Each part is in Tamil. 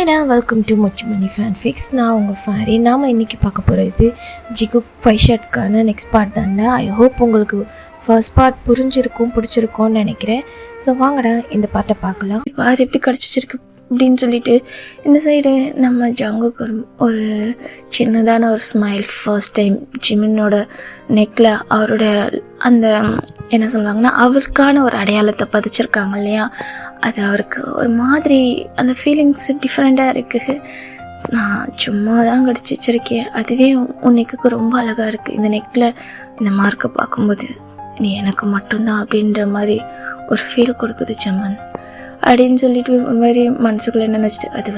ஹாய்டா, வெல்கம் டு முச்சு மணி ஃபேன் ஃபிக்ஸ். நான் உங்கள் ஃபேரி. நாம் இன்றைக்கி பார்க்க போகிறது ஜிகு ஃபைவ் ஷர்ட்கான நெக்ஸ்ட் பார்ட் தானே. ஐ ஹோப் உங்களுக்கு ஃபர்ஸ்ட் பார்ட் பிடிச்சிருக்கும்னு நினைக்கிறேன். ஸோ வாங்கடா இந்த பாட்டை பார்க்கலாம். இப்போ யார் எப்படி கிடச்சிருக்கு அப்படின்னு சொல்லிட்டு இந்த சைடு நம்ம ஜங்குக்கு ஒரு சின்னதான ஒரு ஸ்மைல். ஃபர்ஸ்ட் டைம் ஜிமினோட நெக்கில் அவரோட அந்த என்ன சொல்லுவாங்கன்னா அவருக்கான ஒரு அடையாளத்தை பதிச்சிருக்காங்க இல்லையா, அது அவருக்கு ஒரு மாதிரி அந்த ஃபீலிங்ஸ் டிஃப்ரெண்ட்டாக இருக்குது. நான் சும்மா தான் கடிச்சு வச்சிருக்கேன், அதுவே உன்னைக்கு ரொம்ப அழகாக இருக்குது. இந்த நெக்கில் இந்த மார்க்கை பார்க்கும்போது நீ எனக்கு மட்டும்தான் அப்படின்ற மாதிரி ஒரு ஃபீல் கொடுக்குது ஜம்மன் அப்படின்னு சொல்லிட்டு ஒரு மாதிரி மனசுக்குள்ளே நினச்சிட்டு, அது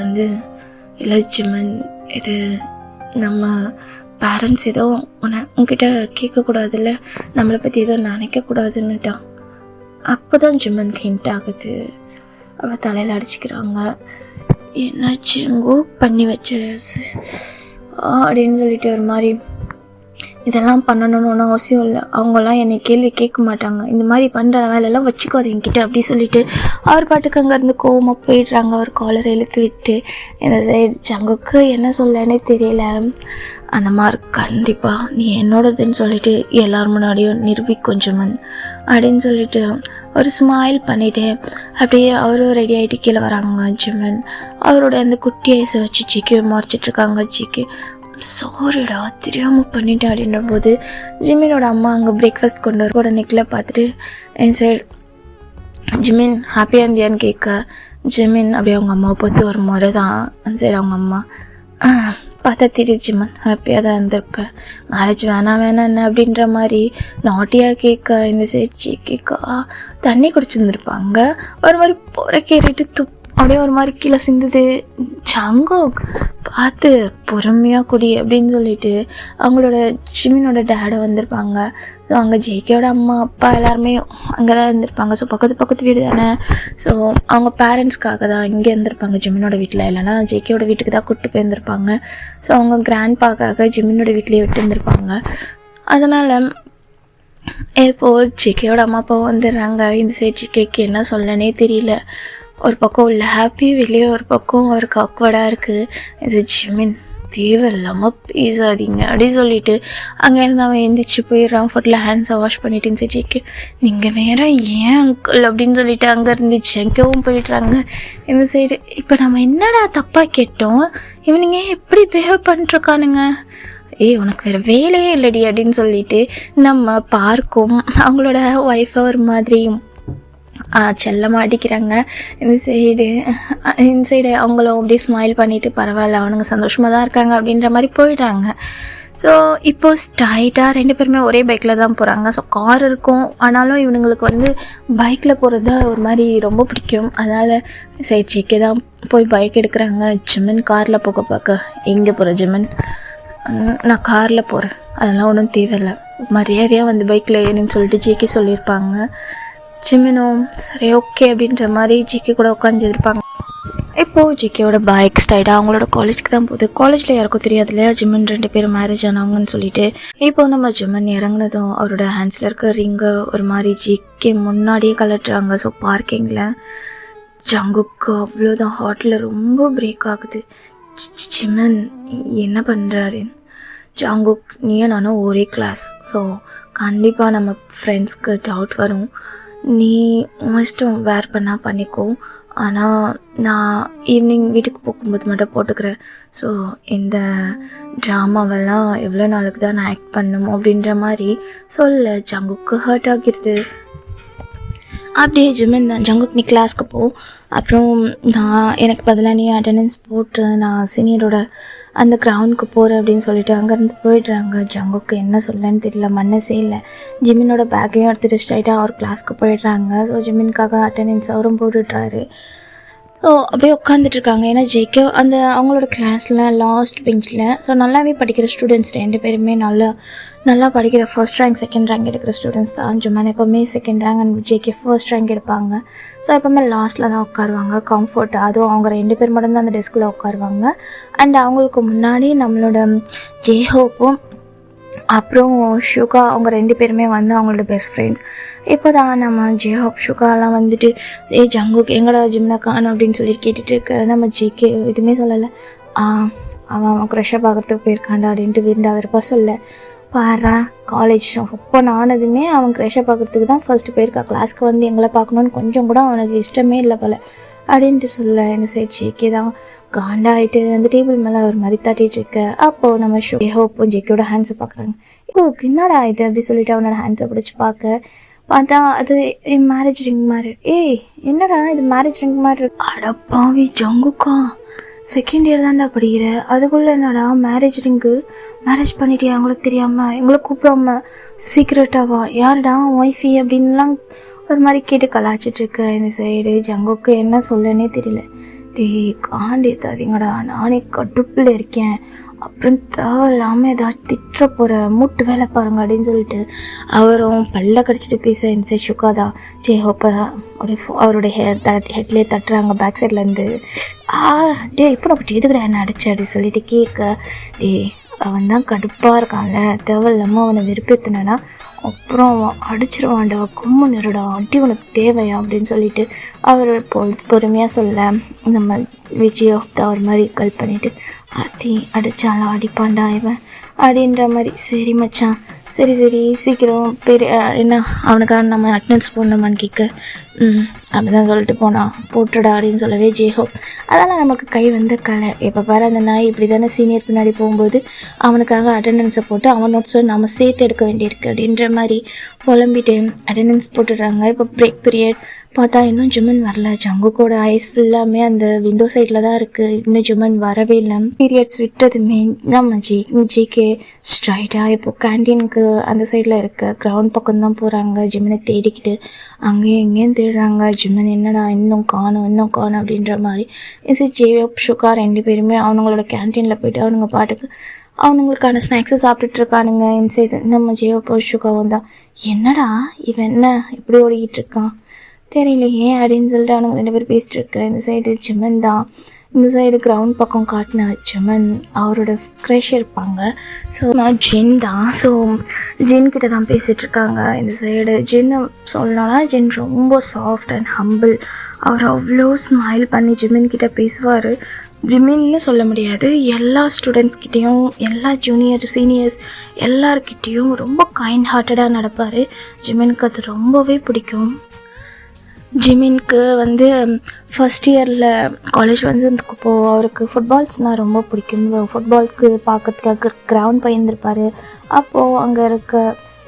இல்லை ஜிம்மன், இது நம்ம பேரண்ட்ஸ் ஏதோ உன்கிட்ட கேட்கக்கூடாதுல்ல, நம்மளை பற்றி ஏதோ நினைக்கக்கூடாதுன்னுட்டான். அப்போ தான் ஜிம்மனுக்கு ஹிண்ட் ஆகுது. அவள் தலையில் அடிச்சுக்கிறாங்க. என்னாச்சு எங்கோ பண்ணி வச்சு அப்படின்னு சொல்லிட்டு ஒரு மாதிரி, இதெல்லாம் பண்ணணும்னு அவசியம் இல்லை, அவங்களாம் என்னை கேள்வி கேட்க மாட்டாங்க, இந்த மாதிரி பண்ணுற வேலையெல்லாம் வச்சுக்கோது என்கிட்ட அப்படி சொல்லிட்டு அவர் பாட்டுக்கு அங்கேருந்து கோவமாக போயிடுறாங்க. அவர் காலரை இழுத்து விட்டு இந்த சைடு ஜங்குக்கு என்ன சொல்லனே தெரியல. அந்த மாதிரி கண்டிப்பாக நீ என்னோடதுன்னு சொல்லிட்டு எல்லோரும் முன்னாடியும் நிரூபிக்கும் ஜிம்மன் அப்படின்னு சொல்லிட்டு ஒரு ஸ்மைல் பண்ணிவிட்டு அப்படியே அவரும் ரெடி ஆகிட்டு கீழே வராங்க. ஜிம்மன் அவரோட அந்த குட்டி ஐஸை வச்சு ஜிக்கு மறைச்சிட்ருக்காங்க. ஜிக்கு சாரிடா தெரியாமல் பண்ணிட்டேன் அப்படின்ற போது ஜிமினோட அம்மா அங்கே பிரேக்ஃபாஸ்ட் கொண்டு வர நெக்கில் பார்த்துட்டு என் சைடு ஜிமின் ஹாப்பியாக இருந்தியான்னு கேட்க, ஜிமின் அப்படியே அவங்க அம்மாவை பார்த்து ஒரு முறை தான் அந்த சைடு அவங்க அம்மா பார்த்தா தெரியுது ஜிம்மன் ஹாப்பியாக தான் இருந்திருப்பேன், மேரேஜ் வேணாம் என்ன அப்படின்ற மாதிரி நாட்டியாக கேட்க, இந்த சைடு கேட்க தண்ணி குடிச்சிருந்துருப்பாங்க. ஒரு மாதிரி போகிற கேறிட்டு அப்படியே ஒரு மாதிரி கீழே சிந்துது. ஜங்கோ பார்த்து பொறுமையாக குடி அப்படின்னு சொல்லிட்டு அவங்களோட ஜிமினோட டேடை வந்திருப்பாங்க. ஸோ அங்கே ஜேகேயோட அம்மா அப்பா எல்லாருமே அங்கே தான் இருந்திருப்பாங்க. ஸோ பக்கத்து வீடு தானே, ஸோ அவங்க பேரண்ட்ஸ்க்காக தான் இங்கே இருந்திருப்பாங்க ஜிமினோட வீட்டில், இல்லைனா ஜேகேயோட வீட்டுக்கு தான் கூப்பிட்டு போயிருந்திருப்பாங்க. ஸோ அவங்க கிராண்ட்பாக்காக ஜிமினோட வீட்லேயே விட்டு இருந்திருப்பாங்க. அதனால் இப்போது ஜேகேயோட அம்மா அப்பா வந்துடுறாங்க. இந்த சைடு ஜேகேக்கு என்ன சொல்லனே தெரியல. ஒரு பக்கம் உள்ள ஹாப்பி, வெளியே ஒரு பக்கம் அவருக்கு அக்வர்டாக இருக்குது. இது ஜிமின் தேவையில்லாமல் பேசாதீங்க அப்படின்னு சொல்லிட்டு அங்கேருந்து அவன் எந்திரிச்சு போயிடுறான். ஃபோட்டில் ஹேண்ட்ஸை வாஷ் பண்ணிட்டு ஜிக்கு நீங்கள் வேற ஏன் அங்கிள் அப்படின்னு சொல்லிட்டு அங்கேருந்து ஜெங்கவும் போயிடுறாங்க. இந்த சைடு இப்போ நம்ம என்னடா தப்பாக கேட்டோம், இவனுங்க எப்படி பிஹேவ் பண்ணிட்டுருக்கானுங்க, உனக்கு வேறு வேலையே இல்லடி அப்படின்னு சொல்லிட்டு நம்ம பார்க்கும் அவங்களோட ஒய்ஃபை ஒரு மாதிரியும் செல்லமாக அடிக்கிறாங்க. இந்த சைடு அவங்களும் அப்படியே ஸ்மைல் பண்ணிவிட்டு பரவாயில்ல அவனுங்க சந்தோஷமாக தான் இருக்காங்க அப்படின்ற மாதிரி போயிடுறாங்க. ஸோ இப்போது ஸ்ட்ரைட்டாக ரெண்டு பேருமே ஒரே பைக்கில் தான் போகிறாங்க. ஸோ கார் இருக்கும், ஆனாலும் இவனுங்களுக்கு பைக்கில் போகிறது தான் ஒரு மாதிரி ரொம்ப பிடிக்கும். அதனால் சைட் ஜிக்கே தான் போய் பைக் எடுக்கிறாங்க. ஜிம்மன் காரில் போக பார்க்க, எங்கே போகிற ஜிம்மன், நான் காரில் போகிறேன், அதெல்லாம் ஒன்றும் தேவையில்லை, மரியாதையாக பைக்கில் ஏறின்னு சொல்லிட்டு ஜிக்கே சொல்லியிருப்பாங்க. ஜிமினும் சரி ஓகே அப்படின்ற மாதிரி ஜிக்கே கூட உட்காந்துருப்பாங்க. இப்போது ஜிக்கேயோட பைக் ஸ்டைடாக அவங்களோட காலேஜுக்கு தான் போகுது. காலேஜில் யாருக்கும் தெரியாது இல்லையா ஜிம்மன் 2 பேரும் மேரேஜ் ஆனாங்கன்னு சொல்லிட்டு. இப்போ நம்ம ஜிம்மன் இறங்கினதும் அவரோட ஹேண்ட்ஸில் இருக்க ரிங்கை ஒரு மாதிரி ஜிக்கே முன்னாடியே கலட்டுறாங்க. ஸோ பார்க்கிங்கில் ஜங்குக்கு அவ்வளோதான் ஹார்ட்டில் ரொம்ப பிரேக் ஆகுது. ஜிம்மன் என்ன பண்ணுறாரு, ஜங்குக் நீயும் நானும் ஒரே கிளாஸ், ஸோ கண்டிப்பாக நம்ம ஃப்ரெண்ட்ஸ்க்கு டவுட் வரும், நீ இஷ்டம் வேர் பண்ணால் பண்ணிக்கோ, ஆனால் நான் ஈவினிங் வீட்டுக்கு போகும்போது மட்டும் போட்டுக்கிறேன். ஸோ இந்த ட்ராமாவெல்லாம் எவ்வளோ நாளுக்கு தான் நான் ஆக்ட் பண்ணணும் அப்படின்ற மாதிரி சொல்ல ஜங்குக்கு ஹர்ட் ஆகிடுது. அப்படியே ஜிம்மன் தான் ஜங்குக் நீ கிளாஸ்க்கு போ, அப்புறம் எனக்கு பதிலாக நீ அட்டெண்டன்ஸ் போட்டு நான் சீனியரோட அந்த கிரவுண்டுக்கு போகிறேன் அப்படின்னு சொல்லிட்டு அங்கேருந்து போயிடுறாங்க. ஜங்குக்கு என்ன சொல்லன்னு தெரியல, மனசே இல்லை. ஜிம்மினோட பேக்கையும் எடுத்துகிட்டு ஸ்ட்ரைட்டாக அவர் கிளாஸ்க்கு போயிடுறாங்க. ஸோ ஜிம்மினுக்காக அட்டெண்டன்ஸ் அவரும் போட்டுட்றாரு. ஸோ அப்படியே உட்காந்துட்ருக்காங்க. ஏன்னா ஜேகே அவங்களோட கிளாஸில் லாஸ்ட் பெஞ்சில் ஸோ நல்லாவே படிக்கிற ஸ்டூடெண்ட்ஸ் 2 பேருமே நல்லா படிக்கிற ஃபர்ஸ்ட் ரேங்க் செகண்ட் ரேங்க் எடுக்கிற ஸ்டூடெண்ட்ஸ் தான். ஜிம்மன் எப்போவுமே second rank and JK first rank எடுப்பாங்க. ஸோ எப்போவுமே லாஸ்ட்டில் தான் உட்காருவாங்க. கம்ஃபர்ட், அதுவும் அவங்க 2 பேர் மட்டும்தான் அந்த டெஸ்கில் உட்காருவாங்க. அண்ட் அவங்களுக்கு முன்னாடி நம்மளோட ஜேஹோப்பும் அப்புறம் ஷுகா அவங்க 2 பேருமே வந்து அவங்களோட பெஸ்ட் ஃப்ரெண்ட்ஸ். இப்போ தான் நம்ம ஜேஹோப் ஷுகாலாம் வந்துட்டு ஜங்குக் எங்கடா ஜிம்னா காணும் அப்படின்னு சொல்லிட்டு கேட்டுட்டு இருக்க. நம்ம ஜேகே எதுவுமே சொல்லலை. அவன் க்ரஷை பார்க்குறதுக்கு போயிருக்காண்டா அப்படின்ட்டு வீண்டா விருப்பா சொல்ல. பாரா காலேஜ் ஓப்பன் ஆனதுமே அவன் க்ரஷை பார்க்குறதுக்கு தான் ஃபஸ்ட்டு போயிருக்கா. கிளாஸ்க்கு வந்து எங்களை பார்க்கணுன்னு கொஞ்சம் கூட அவனுக்கு இஷ்டமே இல்லை போல அப்படின்ட்டு சொல்ல. இந்த சைட் ஜேகே தான் காண்டாயிட்டு அந்த டேபிள் மேலே ஒரு மாதிரி தட்டிகிட்டு இருக்க. அப்போது நம்ம ஜேஹோப்பும் ஜேகேயோட ஹேண்ட்ஸை பார்க்குறாங்க. இப்போ என்னடா இது அப்படி சொல்லிட்டு அவனோட ஹேண்ட்ஸை பிடிச்சி பார்த்தா அது மேரேஜ் ரிங் மாதிரி. என்னடா இது மேரேஜ் ரிங் மாதிரி இருக்கு. அடப்பாவி ஜங்குக்கா, செகண்ட் இயர் தான்டா படிக்கிற, அதுக்குள்ளே என்னடா மேரேஜ் ரிங்கு, மேரேஜ் பண்ணிட்டியா எங்களுக்கு தெரியாமல், எங்களை கூப்பிடாம சீக்ரெட்டாவா, யாருடா ஒய்ஃபி அப்படின்லாம் ஒரு மாதிரி கேட்டு கலாச்சிட்ருக்க. இந்த சைடு ஜங்குக்கு என்ன சொல்லனே தெரியல. காண்டேத்தாதீங்கடா, நானே கடுப்பில் இருக்கேன், அப்புறம் தேவையில்லாமல் ஏதாச்சும் திட்டுற போகிற மூட்டு வேலை பாருங்க அப்படின்னு சொல்லிட்டு அவரும் பல்ல கடிச்சிட்டு பேச. இந்த சைட் ஷுகா தான் ஜேஹோப்பை அப்படியே அவருடைய ஹெட்லேயே தட்டுறாங்க பேக் சைட்லேருந்து. இப்போ நான் பற்றி எதுக்கடா என்ன அடிச்சு அப்படின்னு சொல்லிட்டு கேட்க. அவன் தான் கடுப்பாக இருக்கான்ல, தேவையில்லாமல் அவனை வெறுப்பேற்றினா அப்புறம் அடிச்சிருவான்டா, கும்மு நிறுடா, அடி உனக்கு தேவையா அப்படின்னு சொல்லிட்டு அவர் பொறுமையாக சொல்ல. நம்ம விஜயோ தான் ஒரு மாதிரி கல் பண்ணிவிட்டு அடித்தாலும் அடிப்பான்டா இவன் அப்படின்ற மாதிரி. சரி மச்சான், சரி சீக்கிரம் பெரிய என்ன அவனுக்காக நம்ம அட்டெண்டன்ஸ் போடணுமான்னு கேட்க. அப்படி தான் சொல்லிட்டு போனான். போட்டுடா அப்படின்னு சொல்லவே ஜேஹோ அதெல்லாம் நமக்கு கை வந்த கலை. இப்போ பாரு அந்த நாய் இப்படி தானே சீனியர் பின்னாடி போகும்போது அவனுக்காக அட்டெண்டன்ஸை போட்டு அவன் நோட்ஸை நம்ம சேர்த்து எடுக்க வேண்டியிருக்கு அப்படின்ற மாதிரி புலம்பிட்டு அட்டெண்டன்ஸ் போட்டுடுறாங்க. இப்போ பிரேக் பீரியட் பார்த்தா இன்னும் ஜுமன் வரல. ஜங்குக்கோட ஐஸ் ஃபுல்லாமே அந்த விண்டோ சைடில் தான் இருக்குது, இன்னும் ஜுமன் வரவே இல்லை. பீரியட்ஸ் விட்டதுமே நம்ம ஜிகே ஸ்ட்ரைட்டாக இப்போ கேன்டீனுக்கு அந்த சைடில் இருக்க கிரவுண்ட் பக்கம் தான் போகிறாங்க. ஜிம்மனை தேடிக்கிட்டு அங்கேயும் இங்கேயும் தேடுறாங்க. ஜிம்மன் என்னடா இன்னும் காணும் அப்படின்ற மாதிரி. ஜேயோப் ஷுகா 2 பேருமே அவனுங்களோட கேன்டீனில் போய்ட்டு அவனுங்க பாட்டுக்கு அவனுங்களுக்கான ஸ்நாக்ஸை சாப்பிட்டுட்ருக்கானுங்க. இன்சைடு நம்ம ஜேயோப்போ ஷுகாவும் தான் என்னடா இவன் என்ன இப்படி ஓடிக்கிட்டு இருக்கான் தெரியலையே அப்படின்னு சொல்லிட்டு அவனுங்க 2 பேர் பேசிட்டு இருக்கேன். இந்த சைடு ஜிம்மன் தான், இந்த சைடு கிரவுண்ட் பக்கம் காட்டின ஜிம்மன் அவரோட க்ரஷ் இருப்பாங்க. ஸோ நான் ஜின் தான். ஸோ ஜின்கிட்ட தான் பேசிகிட்ருக்காங்க. இந்த சைடு ஜின்னு சொல்லணும்னா ஜின் ரொம்ப சாஃப்ட் அண்ட் ஹம்பிள். அவர் அவ்வளோ ஸ்மைல் பண்ணி ஜிமின்கிட்ட பேசுவார். ஜிமின்னு சொல்ல முடியாது, எல்லா ஸ்டூடெண்ட்ஸ்கிட்டையும் எல்லா ஜூனியர் சீனியர்ஸ் எல்லார்கிட்டேயும் ரொம்ப கைண்ட் ஹார்ட்டடாக நடப்பார். ஜிமினுக்கு அது ரொம்பவே பிடிக்கும். ஜிமின்க்கு வந்து ஃபஸ்ட் இயரில் காலேஜ் வந்து இப்போது அவருக்கு ஃபுட்பால்ஸ்னால் ரொம்ப பிடிக்கும். ஸோ ஃபுட்பால்ஸ்க்கு பார்க்கறதுக்காக கிரவுண்ட் போயிருந்திருப்பார். அப்போது அங்கே இருக்க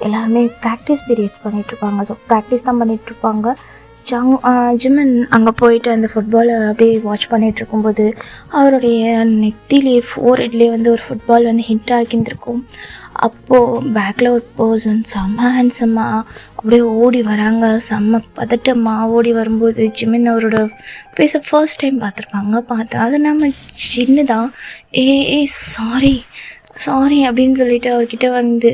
எல்லாருமே ப்ராக்டிஸ் பீரியட்ஸ் பண்ணிகிட்ருப்பாங்க. ஸோ ப்ராக்டிஸ் தான் பண்ணிகிட்ருப்பாங்க. ஜிம்மன் அங்கே போயிட்டு அந்த ஃபுட்பாலை அப்படியே வாட்ச் பண்ணிகிட்ருக்கும்போது அவருடைய நெத்திலே ஃபோர்ஹெட்லேயே வந்து ஒரு ஃபுட்பால் வந்து ஹிட் ஆகியிருந்திருக்கும். அப்போது பேக்கில் ஒரு பர்சன் செம்ம ஹேண்ட்ஸமாக அப்படியே ஓடி வராங்க. செம்ம பதட்டமாக ஓடி வரும்போது ஜிமின் அவரோட ஃபேஸை ஃபர்ஸ்ட் டைம் பார்த்துருப்பாங்க. அது நம்ம சின்ன தான் சாரி அப்படின்னு சொல்லிட்டு அவர்கிட்ட வந்து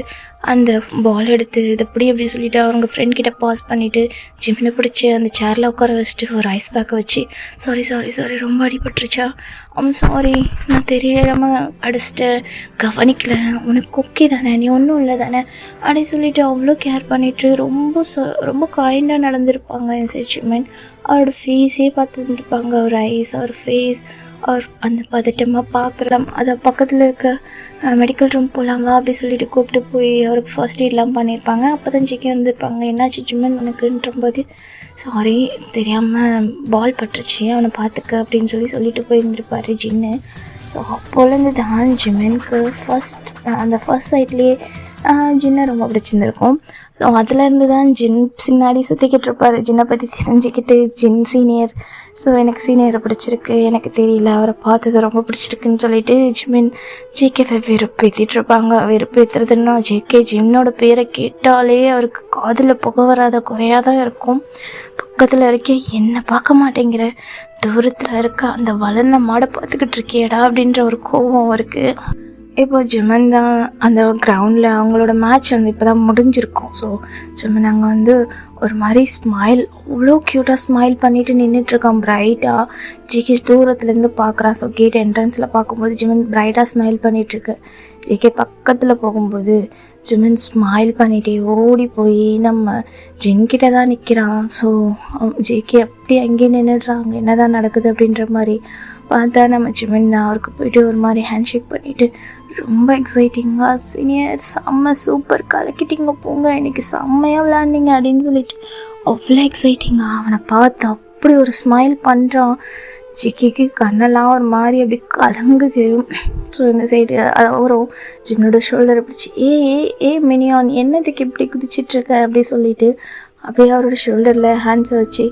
அந்த பால் எடுத்து இது அப்படி சொல்லிவிட்டு அவங்க ஃப்ரெண்ட்கிட்ட பாஸ் பண்ணிவிட்டு ஜிம்மினை பிடிச்சி அந்த சேரில் உட்கார வச்சுட்டு ஒரு ஐஸ் பேக்கை வச்சு சாரி ரொம்ப அடிபட்டுருச்சா, சாரி நான் தெரியாமல் அடிச்சிட்டேன், கவனிக்கல, உனக்கு ஓகே தானே, நீ ஒன்றும் இல்லை தானே அப்படி சொல்லிவிட்டு அவ்வளோ கேர் பண்ணிவிட்டு ரொம்ப கைண்டாக நடந்திருப்பாங்க. ஜிம்மன் அவரோட ஃபேஸே பார்த்துருப்பாங்க, அவர் ஐஸ், அவர் ஃபேஸ், அவர் அந்த பதட்டமாக பார்க்கலாம். அதை பக்கத்தில் இருக்க மெடிக்கல் ரூம் போகலாங்க அப்படி சொல்லிட்டு கூப்பிட்டு போய் அவருக்கு ஃபர்ஸ்ட் எய்ட்லாம் பண்ணியிருப்பாங்க. அப்போ தான் ஜிக்கே வந்திருப்பாங்க. என்னாச்சு ஜிம்மன் உனக்குன்றபோது சாரி தெரியாமல் பால் பட்டுருச்சு அவனை பார்த்துக்க அப்படின்னு சொல்லிட்டு போயிருந்துருப்பார் ஜின்னு. ஸோ அப்போலேருந்து தான் ஜிம்மனுக்கு அந்த ஃபர்ஸ்ட் சைட்லேயே ஜின்னை ரொம்ப பிடிச்சிருந்துருக்கும். ஸோ அதுலேருந்து தான் ஜின் பின்னாடி சுற்றிக்கிட்டு இருப்பார். ஜின்னை பற்றி தெரிஞ்சுக்கிட்டு ஜின் சீனியர், ஸோ எனக்கு சீனியரை பிடிச்சிருக்கு, எனக்கு தெரியல, அவரை பார்த்தது ரொம்ப பிடிச்சிருக்குன்னு சொல்லிட்டு ஜிமின் ஜேகேவை வெறுப்பேற்றிட்டுருப்பாங்க. வெறுப்பேற்றுறதுன்னா ஜிம்னோட பேரை கேட்டாலே அவருக்கு காதில் புகை வராத குறையாதான் இருக்கும். பக்கத்தில் இருக்க என்ன பார்க்க மாட்டேங்கிற, தூரத்தில் இருக்க அந்த வளர்ந்த மாடை பார்த்துக்கிட்டு இருக்கியடா அப்படின்ற ஒரு கோபம் அவருக்கு. இப்போ ஜிம்மன் தான் அந்த கிரவுண்டில் அவங்களோட மேட்ச் வந்து இப்போ தான் முடிஞ்சிருக்கும். ஸோ ஜிம்மன் அங்கே வந்து ஒரு மாதிரி ஸ்மைல், அவ்வளோ க்யூட்டாக ஸ்மைல் பண்ணிவிட்டு நின்றுட்டுருக்கான் ப்ரைட்டாக. ஜிகே தூரத்துலேருந்து பார்க்குறான். ஸோ கேட் என்ட்ரன்ஸில் பார்க்கும்போது ஜிம்மன் ப்ரைட்டாக ஸ்மைல் பண்ணிகிட்ருக்கு. ஜிகே பக்கத்தில் போகும்போது ஜிமின் ஸ்மைல் பண்ணிகிட்டே ஓடி போய் நம்ம ஜென்கிட்ட தான் நிற்கிறான். ஸோ ஜேகே அப்படி அங்கேயே நின்றுடுறாங்க, என்ன தான் நடக்குது அப்படின்ற மாதிரி பார்த்தா நம்ம ஜிமின் தான் அவருக்கு போயிட்டு ஒரு மாதிரி ஹேண்ட் ஷேக் பண்ணிவிட்டு ரொம்ப எக்ஸைட்டிங்காக சீனியர் செம்ம சூப்பர் கலக்கிட்டிங்க போங்க, இன்றைக்கி செம்மையாக விளையாண்டிங்க அப்படின்னு சொல்லிட்டு அவ்வளோ எக்ஸைட்டிங்காக அவனை பார்த்து அப்படி ஒரு ஸ்மைல் பண்ணுறான். ஜிக்கிக்கு கண்ணெல்லாம் ஒரு மாதிரி அப்படி கலங்குது. ஸோ இந்த சைடு அவரும் ஜிம்னோட ஷோல்டரை பிடிச்சி ஏ மினியான் என்னதுக்கு இப்படி குதிச்சிட்ருக்க அப்படி சொல்லிட்டு அப்படியே அவரோட ஷோல்டரில் ஹேண்ட்ஸை வச்சு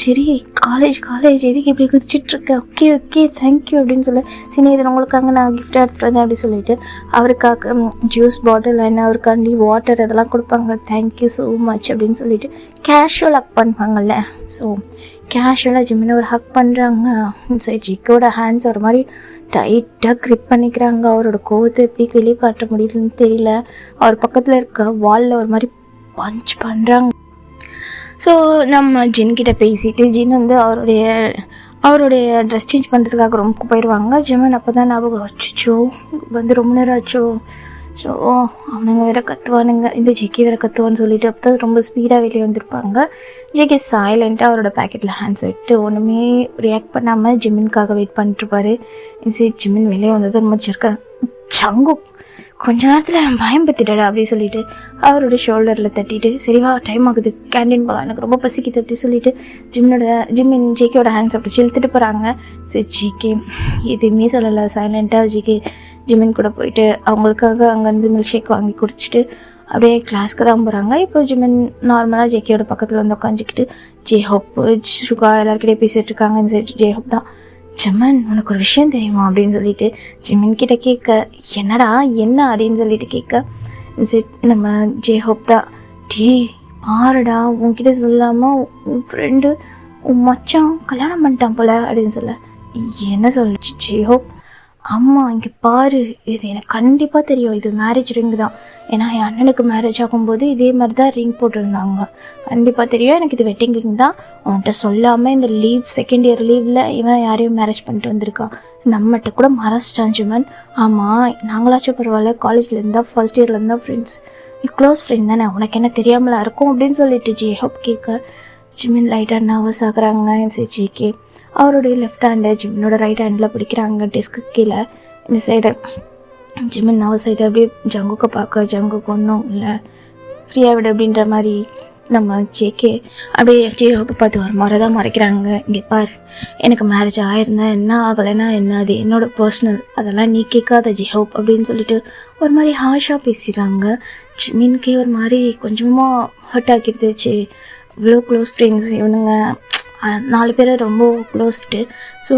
சரி காலேஜ் எதுக்கு இப்படி குதிச்சிட்ருக்க, ஓகே தேங்க்யூ அப்படின்னு சொல்லி இது உங்களுக்காக நான் கிஃப்டாக எடுத்துகிட்டு வந்தேன் அப்படி சொல்லிட்டு அவருக்காக ஜூஸ் பாட்டில் என்ன அவருக்காண்டி வாட்டர் அதெல்லாம் கொடுப்பாங்க. தேங்க்யூ ஸோ மச் அப்படின்னு சொல்லிட்டு கேஷுவல் ஹக் பண்ணுவாங்கல்ல. ஸோ கேஷுவலாக ஜிம்மினை ஒரு ஹக் பண்ணுறாங்க. சரி ஜிக்கோட ஹேண்ட்ஸ் ஒரு மாதிரி டைட்டாக க்ரிப் பண்ணிக்கிறாங்க. அவரோட கோவத்தை எப்படி வெளியே காட்ட முடியலன்னு தெரியல. அவர் பக்கத்தில் இருக்க வாலில் ஒரு மாதிரி பஞ்ச் பண்ணுறாங்க. ஸோ நம்ம ஜின்கிட்ட பேசிட்டு ஜின் வந்து அவருடைய ட்ரெஸ் சேஞ்ச் பண்ணுறதுக்காக ரொம்ப போயிடுவாங்க. ஜிம்மன் அப்போ தான் ஞாபகம் வச்சுச்சோ வந்து ரொம்ப நேரம் ஆச்சோ. ஸோ அவனுங்க வேறு கத்துவானுங்க, இந்த ஜேகே வேறு கத்துவான்னு சொல்லிட்டு அப்போ தான் ரொம்ப ஸ்பீடாக வெளியே வந்திருப்பாங்க. ஜேகே சைலண்ட்டாக அவரோட பேக்கெட்டில் ஹேண்ட்ஸ் விட்டு ஒன்றுமே ரியாக்ட் பண்ணாமல் ஜிம்மின்காக வெயிட் பண்ணிட்டுருப்பாரு. சரி ஜிம்மின் வெளியே வந்தது ரொம்ப ஜர்க்க சங்கு கொஞ்ச நேரத்தில் பயம் பற்றிட்டடா அப்படி சொல்லிட்டு அவரோட ஷோல்டரில் தட்டிட்டு சரிவா டைம் ஆகுது கேண்டீன் போகலாம் எனக்கு ரொம்ப பசிக்குது அப்படி சொல்லிட்டு ஜிம்மின் ஜேகேயோட ஹேண்ட்ஸ் அப்படி செலுத்துட்டு போகிறாங்க. சரி ஜிகே எதுவுமே சொல்லலை, சைலண்ட்டாக ஜிகே ஜிம்மின் கூட போயிட்டு அவங்களுக்காக அங்கேருந்து மில்க் ஷேக் வாங்கி குடிச்சிட்டு அப்படியே கிளாஸ்க்கு தான் போகிறாங்க. இப்போ ஜிம்மின் நார்மலாக ஜேகேயோட பக்கத்தில் வந்து உட்காந்துக்கிட்டு ஜேஹோப் சுகா எல்லாருக்கிட்டே பேசிகிட்டு இருக்காங்க. இந்த சைடு ஜேஹோப் தான் ஜிம்மன் உனக்கு ஒரு விஷயம் தெரியுமா அப்படின்னு சொல்லிட்டு ஜிம்மின் கிட்ட கேட்க என்ன அப்படின்னு சொல்லிட்டு கேட்க சரி நம்ம ஜேஹோப் தான் பாருடா உன்கிட்ட சொல்லாமல் உன் ஃப்ரெண்டு உன் மச்சான் கல்யாணம் பண்ணிட்டான் போல அப்படின்னு சொல்ல என்ன சொல்லிச்சு ஜேஹோப். அம்மா இங்கே பாரு, இது எனக்கு கண்டிப்பாக தெரியும், இது மேரேஜ் ரிங் தான். ஏன்னா என் அண்ணனுக்கு மேரேஜ் ஆகும்போது இதே மாதிரி தான் ரிங் போட்டிருந்தாங்க, கண்டிப்பாக தெரியும் எனக்கு இது வெட்டிங் ரிங் தான். அவன்கிட்ட சொல்லாமல் இந்த செகண்ட் இயர் லீவில் இவன் யாரையும் மேரேஜ் பண்ணிட்டு வந்திருக்கான், நம்மகிட்ட கூட மறைச்சிட்டான் ஜிமன். ஆமாம் நாங்களாச்சும் பரவாயில்ல, காலேஜில் இருந்தால் ஃபர்ஸ்ட் இயரில் இருந்தால் ஃப்ரெண்ட்ஸ், நீ க்ளோஸ் ஃப்ரெண்ட் தானே, உனக்கு என்ன தெரியாமலா இருக்கும் அப்படின்னு சொல்லிட்டு ஜேஹோப் கேட்க ஜிமின் லைட்டாக நர்வஸ் ஆகுறாங்க. ஜிகே அவருடைய லெஃப்ட் ஹேண்டை ஜிமினோட ரைட் ஹேண்டில் பிடிக்கிறாங்க டெஸ்க்கு கீழே. இந்த சைடு ஜிமின் நர்வஸ் சைடு அப்படியே ஜங்குக்கு பார்க்க ஜங்குக்கு ஒன்றும் இல்லை ஃப்ரீயாக விடு அப்படின்ற மாதிரி நம்ம ஜேகே அப்படியே ஜேஹோப்பை பார்த்து ஒரு முறை தான் மறைக்கிறாங்க. இங்கே பார், எனக்கு மேரேஜ் ஆகிருந்தா என்ன ஆகலைன்னா என்ன, அது என்னோட பர்சனல், அதெல்லாம் நீ கேட்காத ஜேஹோப் அப்படின்னு சொல்லிட்டு ஒரு மாதிரி ஹாஷாக பேசிடுறாங்க. ஜிமின்கே ஒரு மாதிரி கொஞ்சமாக ஹர்ட் ஆக்கிடுச்சு. இவ்வளோ க்ளோஸ் ஃப்ரெண்ட்ஸ் இவனுங்க 4 பேர் ரொம்ப க்ளோஸ்டு, ஸோ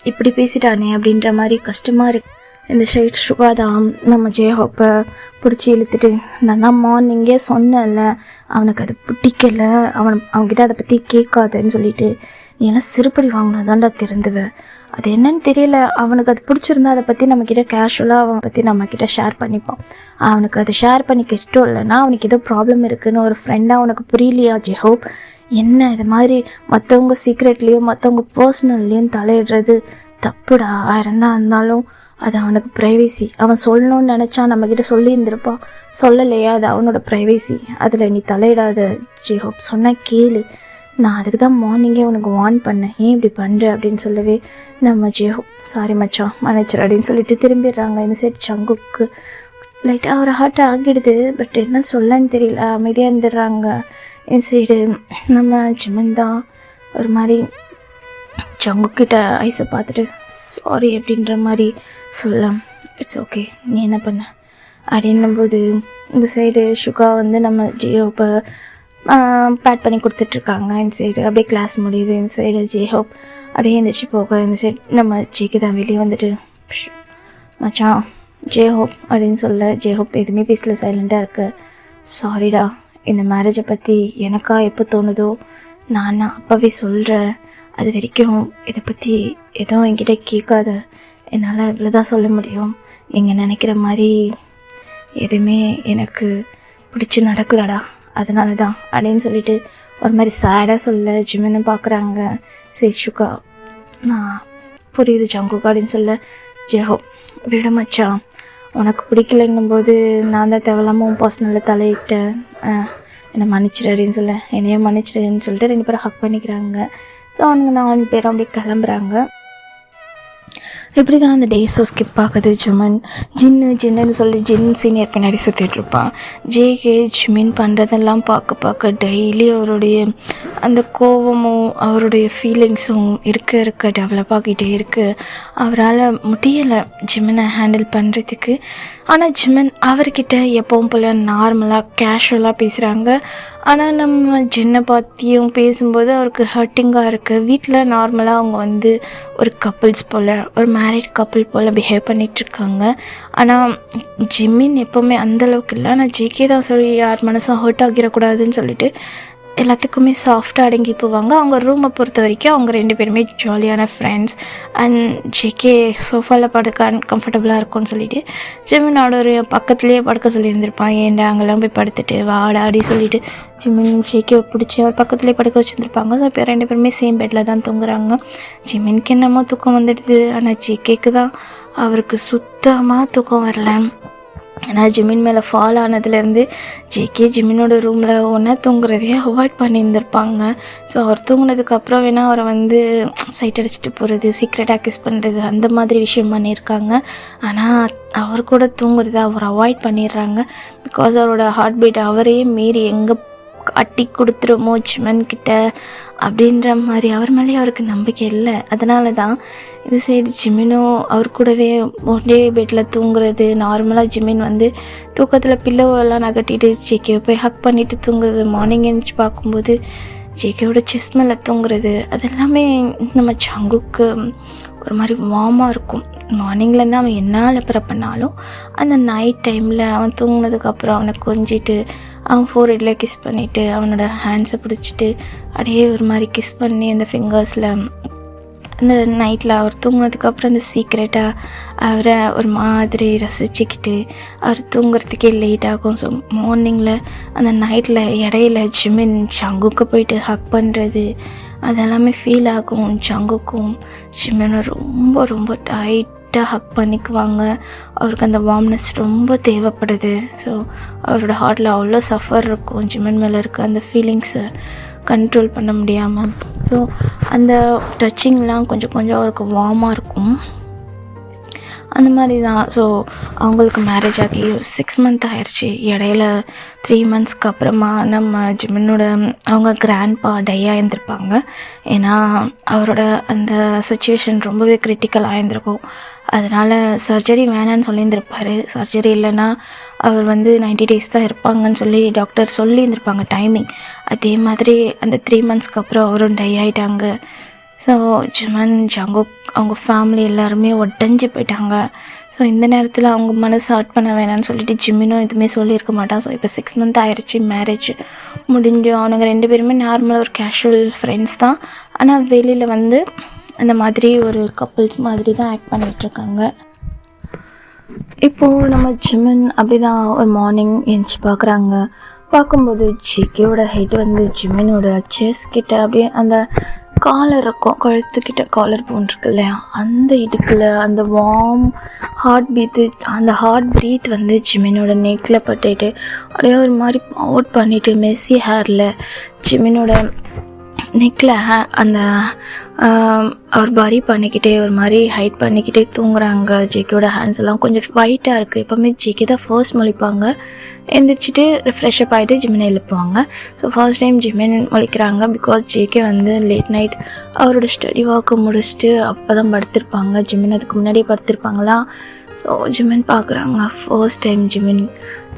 இப்படி பேசிட்டானே அப்படின்ற மாதிரி கஷ்டமாக இருக்கு. இந்த சைட் சுகாதான் நம்ம ஜேஹோப்பை பிடிச்சி இழுத்துட்டு நான் தான் மார்னிங்கே சொன்னேன்ல அவனுக்கு அது பிடிக்கலை, அவன்கிட்ட அதை பற்றி கேட்காதன்னு சொல்லிட்டு நீ எல்லாம் சிறுபடி வாங்கினதாண்டா திருந்துவேன், அது என்னன்னு தெரியல, அவனுக்கு அது பிடிச்சிருந்தா அதை பற்றி நம்மக்கிட்ட கேஷுவலாக அவனை பற்றி நம்மக்கிட்ட ஷேர் பண்ணிப்பான். அவனுக்கு அதை ஷேர் பண்ணிக்க இஷ்டம் இல்லைன்னா அவனுக்கு ஏதோ ப்ராப்ளம் இருக்குதுன்னு ஒரு ஃப்ரெண்டாக அவனுக்கு புரியலையா ஜெஹோப்? என்ன இது மாதிரி மற்றவங்க சீக்ரெட்லேயும் மற்றவங்க பர்சனல்லையும் தலையிடுறது தப்புடா. இருந்தாலும் அது அவனுக்கு ப்ரைவேசி, அவன் சொல்லணும்னு நினச்சா நம்மக்கிட்ட சொல்லியிருந்திருப்பான், சொல்லலையா அது அவனோட ப்ரைவேசி, அதில் நீ தலையிடாத ஜெஹோப், சொன்னால் கேளு, நான் அதுக்கு தான் மார்னிங்கே உனக்கு வார்ன் பண்ணேன், ஏன் இப்படி பண்ணுற அப்படின்னு சொல்லவே நம்ம ஜேஹோப் சாரி மச்சான் மன்னிச்சிரு அப்படின்னு சொல்லிட்டு திரும்பிடுறாங்க. இந்த சைடு சங்குக்கு லைட்டாக ஒரு ஹார்ட் ஆகிடுது, பட் என்ன சொல்லன்னு தெரியல, அமைதியாக இருந்துடுறாங்க. இந்த சைடு நம்ம ஜிமன் தான் ஒரு மாதிரி சங்குக்கிட்ட ஐஸை பார்த்துட்டு சாரி அப்படின்ற மாதிரி சொல்ல இட்ஸ் ஓகே நீ என்ன பண்ண அப்படின்னும்போது இந்த சைடு சுகா வந்து நம்ம ஜேஹோப்பை பேட் பண்ணி கொடுத்துட்ருக்காங்க. இந்த சைடு அப்படியே கிளாஸ் முடியுது. இந்த சைடு ஜேஹோப் அப்படியே எழுந்திரிச்சு போக இந்த சைடு நம்ம ஜேக்கு தான் வெளியே வந்துட்டு மச்சான் ஜேஹோப் அப்படின்னு சொல்ல ஜேஹோப் எதுவுமே பேசல, சைலண்ட்டாக இருக்கு. சாரிடா, இந்த மேரேஜை பற்றி எனக்கா எப்போ தோணுதோ நான் அப்போவே சொல்கிறேன், அது வரைக்கும் இதை பற்றி எதுவும் என்கிட்ட கேட்காத, என்னால் இவ்வளோதான் சொல்ல முடியும், நீங்கள் நினைக்கிற மாதிரி எதுவுமே எனக்கு பிடிச்சி நடக்கலடா, அதனால தான் அப்படின்னு சொல்லிட்டு ஒரு மாதிரி சேடாக சொல்ல ஜிமின்னு பார்க்குறாங்க. சரி சுகா நான் புரியுது ஜங்குக்கா அப்படின்னு சொல்ல ஜெஹோப் விட மச்சான், உனக்கு பிடிக்கலன்னும் போது நான் தான் தேவையில்லாமல் உன் பர்சனலில் தலையிட்டேன், என்னை மன்னிச்சிடு அப்படின்னு சொல்ல, என்னையும் மன்னிச்சிடுன்னு சொல்லிட்டு 2 பேரும் ஹக் பண்ணிக்கிறாங்க. ஸோ அவனுங்க 4 பேரும் அப்படியே கிளம்புறாங்க. இப்படி தான் அந்த டேஸோ ஸ்கிப் ஆகுது. ஜின்னுன்னு சொல்லி ஜின் சீனியர் பின்னாடி சுற்றிட்டுருப்பான். ஜேகே ஜிமின் பண்ணுறதெல்லாம் பார்க்க டெய்லி அவருடைய அந்த கோபமும் அவருடைய ஃபீலிங்ஸும் இருக்க டெவலப் ஆகிட்டே இருக்குது. அவரால் முடியலை ஜிமினை ஹேண்டில் பண்ணுறதுக்கு. ஆனால் ஜிமின் அவர்கிட்ட எப்பவும் போல் நார்மலாக கேஷுவலாக பேசுகிறாங்க. ஆனால் நம்ம ஜின்னை பற்றியும் பேசும்போது அவருக்கு ஹர்ட்டிங்காக இருக்குது. வீட்டில் நார்மலாக அவங்க ஒரு கப்புள்ஸ் போல், ஒரு மேரிட் கப்புள் போல் பிஹேவ் பண்ணிகிட்ருக்காங்க. ஆனால் ஜிமின் எப்போவுமே அந்தளவுக்கு இல்லை. ஆனால் ஜேகே தான் சொல்லி யார் மனசும் ஹர்ட் ஆகிடக்கூடாதுன்னு சொல்லிட்டு எல்லாத்துக்குமே சாஃப்டாக அடங்கி போவாங்க. அவங்க ரூமை பொறுத்த வரைக்கும் அவங்க 2 பேருமே ஜாலியான ஃப்ரெண்ட்ஸ். அண்ட் ஜேகே சோஃபாவில் படுக்க அன்கம்ஃபர்டபுளாக இருக்கும்னு சொல்லிட்டு ஜிமினோட ஒரு பக்கத்துலேயே படுக்க சொல்லியிருந்திருப்பான். ஏன்டா அங்கெல்லாம் போய் படுத்துட்டு வாடா அப்படி சொல்லிட்டு ஜிமின் ஜேகே பிடிச்சி அவர் பக்கத்துலேயே படுக்க வச்சுருந்துருப்பாங்க. ஸோ இப்போ 2 பேருமே சேம் பெட்டில் தான் தூங்குறாங்க. ஜிமினுக்கு என்னமோ தூக்கம் வந்துடுது, ஆனால் ஜேகேக்கு தான் அவருக்கு சுத்தமாக தூக்கம் வரல. ஆனால் ஜிமின் மேலே ஃபால் ஆனதுலேருந்து ஜேகே ஜிமினோட ரூமில் ஒன்றா தூங்குறதையே அவாய்ட் பண்ணியிருந்திருப்பாங்க. ஸோ அவர் தூங்கினதுக்கப்புறம் வேணால் அவரை சைட் அடிச்சுட்டு போகிறது, சீக்ரெட்டாக கிஸ் பண்ணுறது, அந்த மாதிரி விஷயம் பண்ணியிருக்காங்க. ஆனால் அவர் கூட தூங்குறத அவர் அவாய்ட் பண்ணிடுறாங்க. பிகாஸ் அவரோட ஹார்ட் பீட் அவரையே மீறி எங்கே அட்டி கொடுத்துருமோ ஜிமன்கிட்ட அப்படின்ற மாதிரி அவர் மேலேயே அவருக்கு நம்பிக்கை இல்லை. அதனால தான் இந்த சைடு ஜிமினும் அவர் கூடவே ஒரே பெட்டில் தூங்குறது. நார்மலாக ஜிமின் தூக்கத்தில் பில்லோவெல்லாம் நகட்டிட்டு ஜேகேவை போய் ஹக் பண்ணிவிட்டு தூங்குறது. மார்னிங் எழுந்துச்சு பார்க்கும்போது ஜேகேவோட செஸ்ட் மேலே தூங்குறது, அது எல்லாமே நம்ம ஜங்குக்கு ஒரு மாதிரி வார்மாக இருக்கும். மார்னிங்லேருந்து அவன் என்ன லெப்பரை பண்ணாலும் அந்த நைட் டைமில் அவன் தூங்கினதுக்கப்புறம் அவனை கொஞ்சிட்டு அவன் ஃபோர்ஹெட்டில் கிஸ் பண்ணிவிட்டு அவனோட ஹேண்ட்ஸை பிடிச்சிட்டு அப்படியே ஒரு மாதிரி கிஸ் பண்ணி அந்த ஃபிங்கர்ஸில் அந்த நைட்டில் அவர் தூங்கினதுக்கப்புறம் அந்த சீக்ரெட்டாக அவரை ஒரு மாதிரி ரசிச்சுக்கிட்டு அவர் தூங்குறதுக்கே லேட் ஆகும். ஸோ மார்னிங்கில் அந்த நைட்டில் இடையில ஜிமின் ஜங்குக்கு போயிட்டு ஹக் பண்ணுறது அதெல்லாமே ஃபீல் ஆகும். ஜங்குக்கும் ஜிமினும் ரொம்ப ரொம்ப டைட்டாக ஹக் பண்ணிக்குவாங்க. அவருக்கு அந்த வார்ம்னஸ் ரொம்ப தேவைப்படுது. ஸோ அவரோட ஹார்ட்டில் அவ்வளோ சஃபர் இருக்கும். ஜிமின் மேலே இருக்க அந்த ஃபீலிங்ஸை கண்ட்ரோல் பண்ண முடியாமல். ஸோ அந்த டச்சிங்லாம் கொஞ்சம் அவருக்கு வார்மாக இருக்கும். அந்த மாதிரி தான். ஸோ அவங்களுக்கு மேரேஜ் ஆகி ஒரு 6 மந்த் ஆயிடுச்சு. இடையில 3 மந்த்ஸ்க்கு அப்புறமா நம்ம ஜிமினோட அவங்க கிராண்ட்பா டையாக இருந்திருப்பாங்க. ஏன்னா அவரோட அந்த சுச்சுவேஷன் ரொம்பவே கிரிட்டிக்கலாக இருந்திருக்கும். அதனால் சர்ஜரி வேணான்னு சொல்லியிருந்திருப்பார். சர்ஜரி இல்லைன்னா அவர் 90 டேஸ் தான் இருப்பாங்கன்னு சொல்லி டாக்டர் சொல்லியிருந்திருப்பாங்க டைமிங். அதே மாதிரி அந்த 3 மந்த்ஸ்க்கு அப்புறம் அவரும் டை ஆகிட்டாங்க. ஸோ ஜிமன் ஜங்குக் அவங்க ஃபேமிலி எல்லாருமே உடஞ்சி போயிட்டாங்க. ஸோ இந்த நேரத்தில் அவங்க மனசு ஹர்ட் பண்ண வேணான்னு சொல்லிட்டு ஜிமினும் எதுவுமே சொல்லியிருக்க மாட்டான். ஸோ இப்போ 6 மந்த் ஆயிடுச்சு மேரேஜ் முடிஞ்சோம். அவனுங்க 2 பேருமே நார்மலாக ஒரு கேஷுவல் ஃப்ரெண்ட்ஸ் தான். ஆனால் வெளியில் அந்த மாதிரி ஒரு கப்புள்ஸ் மாதிரி தான் ஆக்ட் பண்ணிகிட்ருக்காங்க. இப்போது நம்ம ஜிமின் அப்படி தான் ஒரு மார்னிங் எழுந்துச்சி பார்க்கும்போது ஜேகேவோட ஹெட் ஜிமினோட செஸ் கிட்ட அப்படியே அந்த காலர் இருக்கும், கழுத்துக்கிட்ட காலர் போன்றிருக்கு இல்லையா, அந்த இடுக்கில் அந்த வார்ம் ஹார்ட் ப்ரீத் ஜிமினோட நெக்கில் பட்டுட்டு அப்படியே ஒரு மாதிரி பவுட் பண்ணிவிட்டு மெஸ்ஸி ஹேரில் ஜிமினோட நெக்கில் அந்த அவர் பரி பண்ணிக்கிட்டே ஒரு மாதிரி ஹைட் பண்ணிக்கிட்டே தூங்குறாங்க. ஜேகேவோட ஹேண்ட்ஸ் எல்லாம் கொஞ்சம் ஒயிட்டாக இருக்குது. எப்போவுமே ஜேகே தான் ஃபர்ஸ்ட் முழிப்பாங்க. எழுந்திரிச்சிட்டு ஃப்ரெஷ்அப் ஆகிட்டு ஜிமினை எழுப்புவாங்க. ஸோ ஃபர்ஸ்ட் டைம் ஜிமின் முழிக்கிறாங்க. பிகாஸ் ஜேகே லேட் நைட் அவரோட ஸ்டடி ஒர்க்கை முடிச்சுட்டு அப்போ தான் படுத்திருப்பாங்க. ஜிமின் அதுக்கு முன்னாடியே படுத்திருப்பாங்களா. ஸோ ஜிமின் பார்க்குறாங்க. ஃபர்ஸ்ட் டைம் ஜிமின்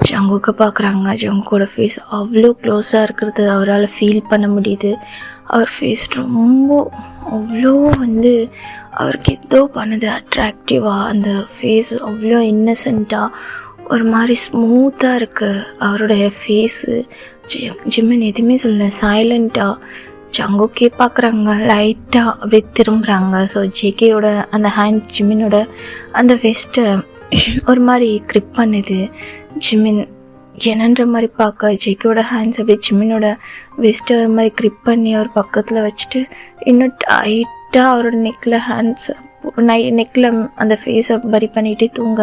ஜங்குக்கு பார்க்குறாங்க. ஜங்குக்கோட ஃபேஸ் அவ்வளோ க்ளோஸாக இருக்கிறது அவரால் ஃபீல் பண்ண முடியுது. அவர் ஃபேஸ் ரொம்ப அவ்வளோ அவருக்கு ஏதோ பண்ணுது அட்ராக்டிவாக. அந்த ஃபேஸ் அவ்வளோ இன்னசென்ட்டாக ஒரு மாதிரி ஸ்மூத்தாக இருக்குது அவருடைய ஃபேஸு. ஜிமின் எதுவுமே சொல்லலை, சைலண்ட்டாக. ஜங்குக்கே பார்க்குறாங்க, லைட்டாக அப்படியே திரும்புகிறாங்க. ஸோ ஜேகேயோட அந்த ஹேண்ட் ஜிமினோட அந்த வெஸ்ட்டை ஒரு மாதிரி க்ரிப் பண்ணுது. ஜிமின் என்னன்ற மாதிரி பார்க்க ஜேகேவோட ஹேண்ட்ஸ் அப்படியே ஜிமினோட வெஸ்ட்டை ஒரு மாதிரி க்ரிப் பண்ணி அவர் பக்கத்தில் வச்சுட்டு இன்னும் டைட்டாக அவரோட நெக்கில் அந்த ஃபேஸை பரி பண்ணிகிட்டே தூங்க.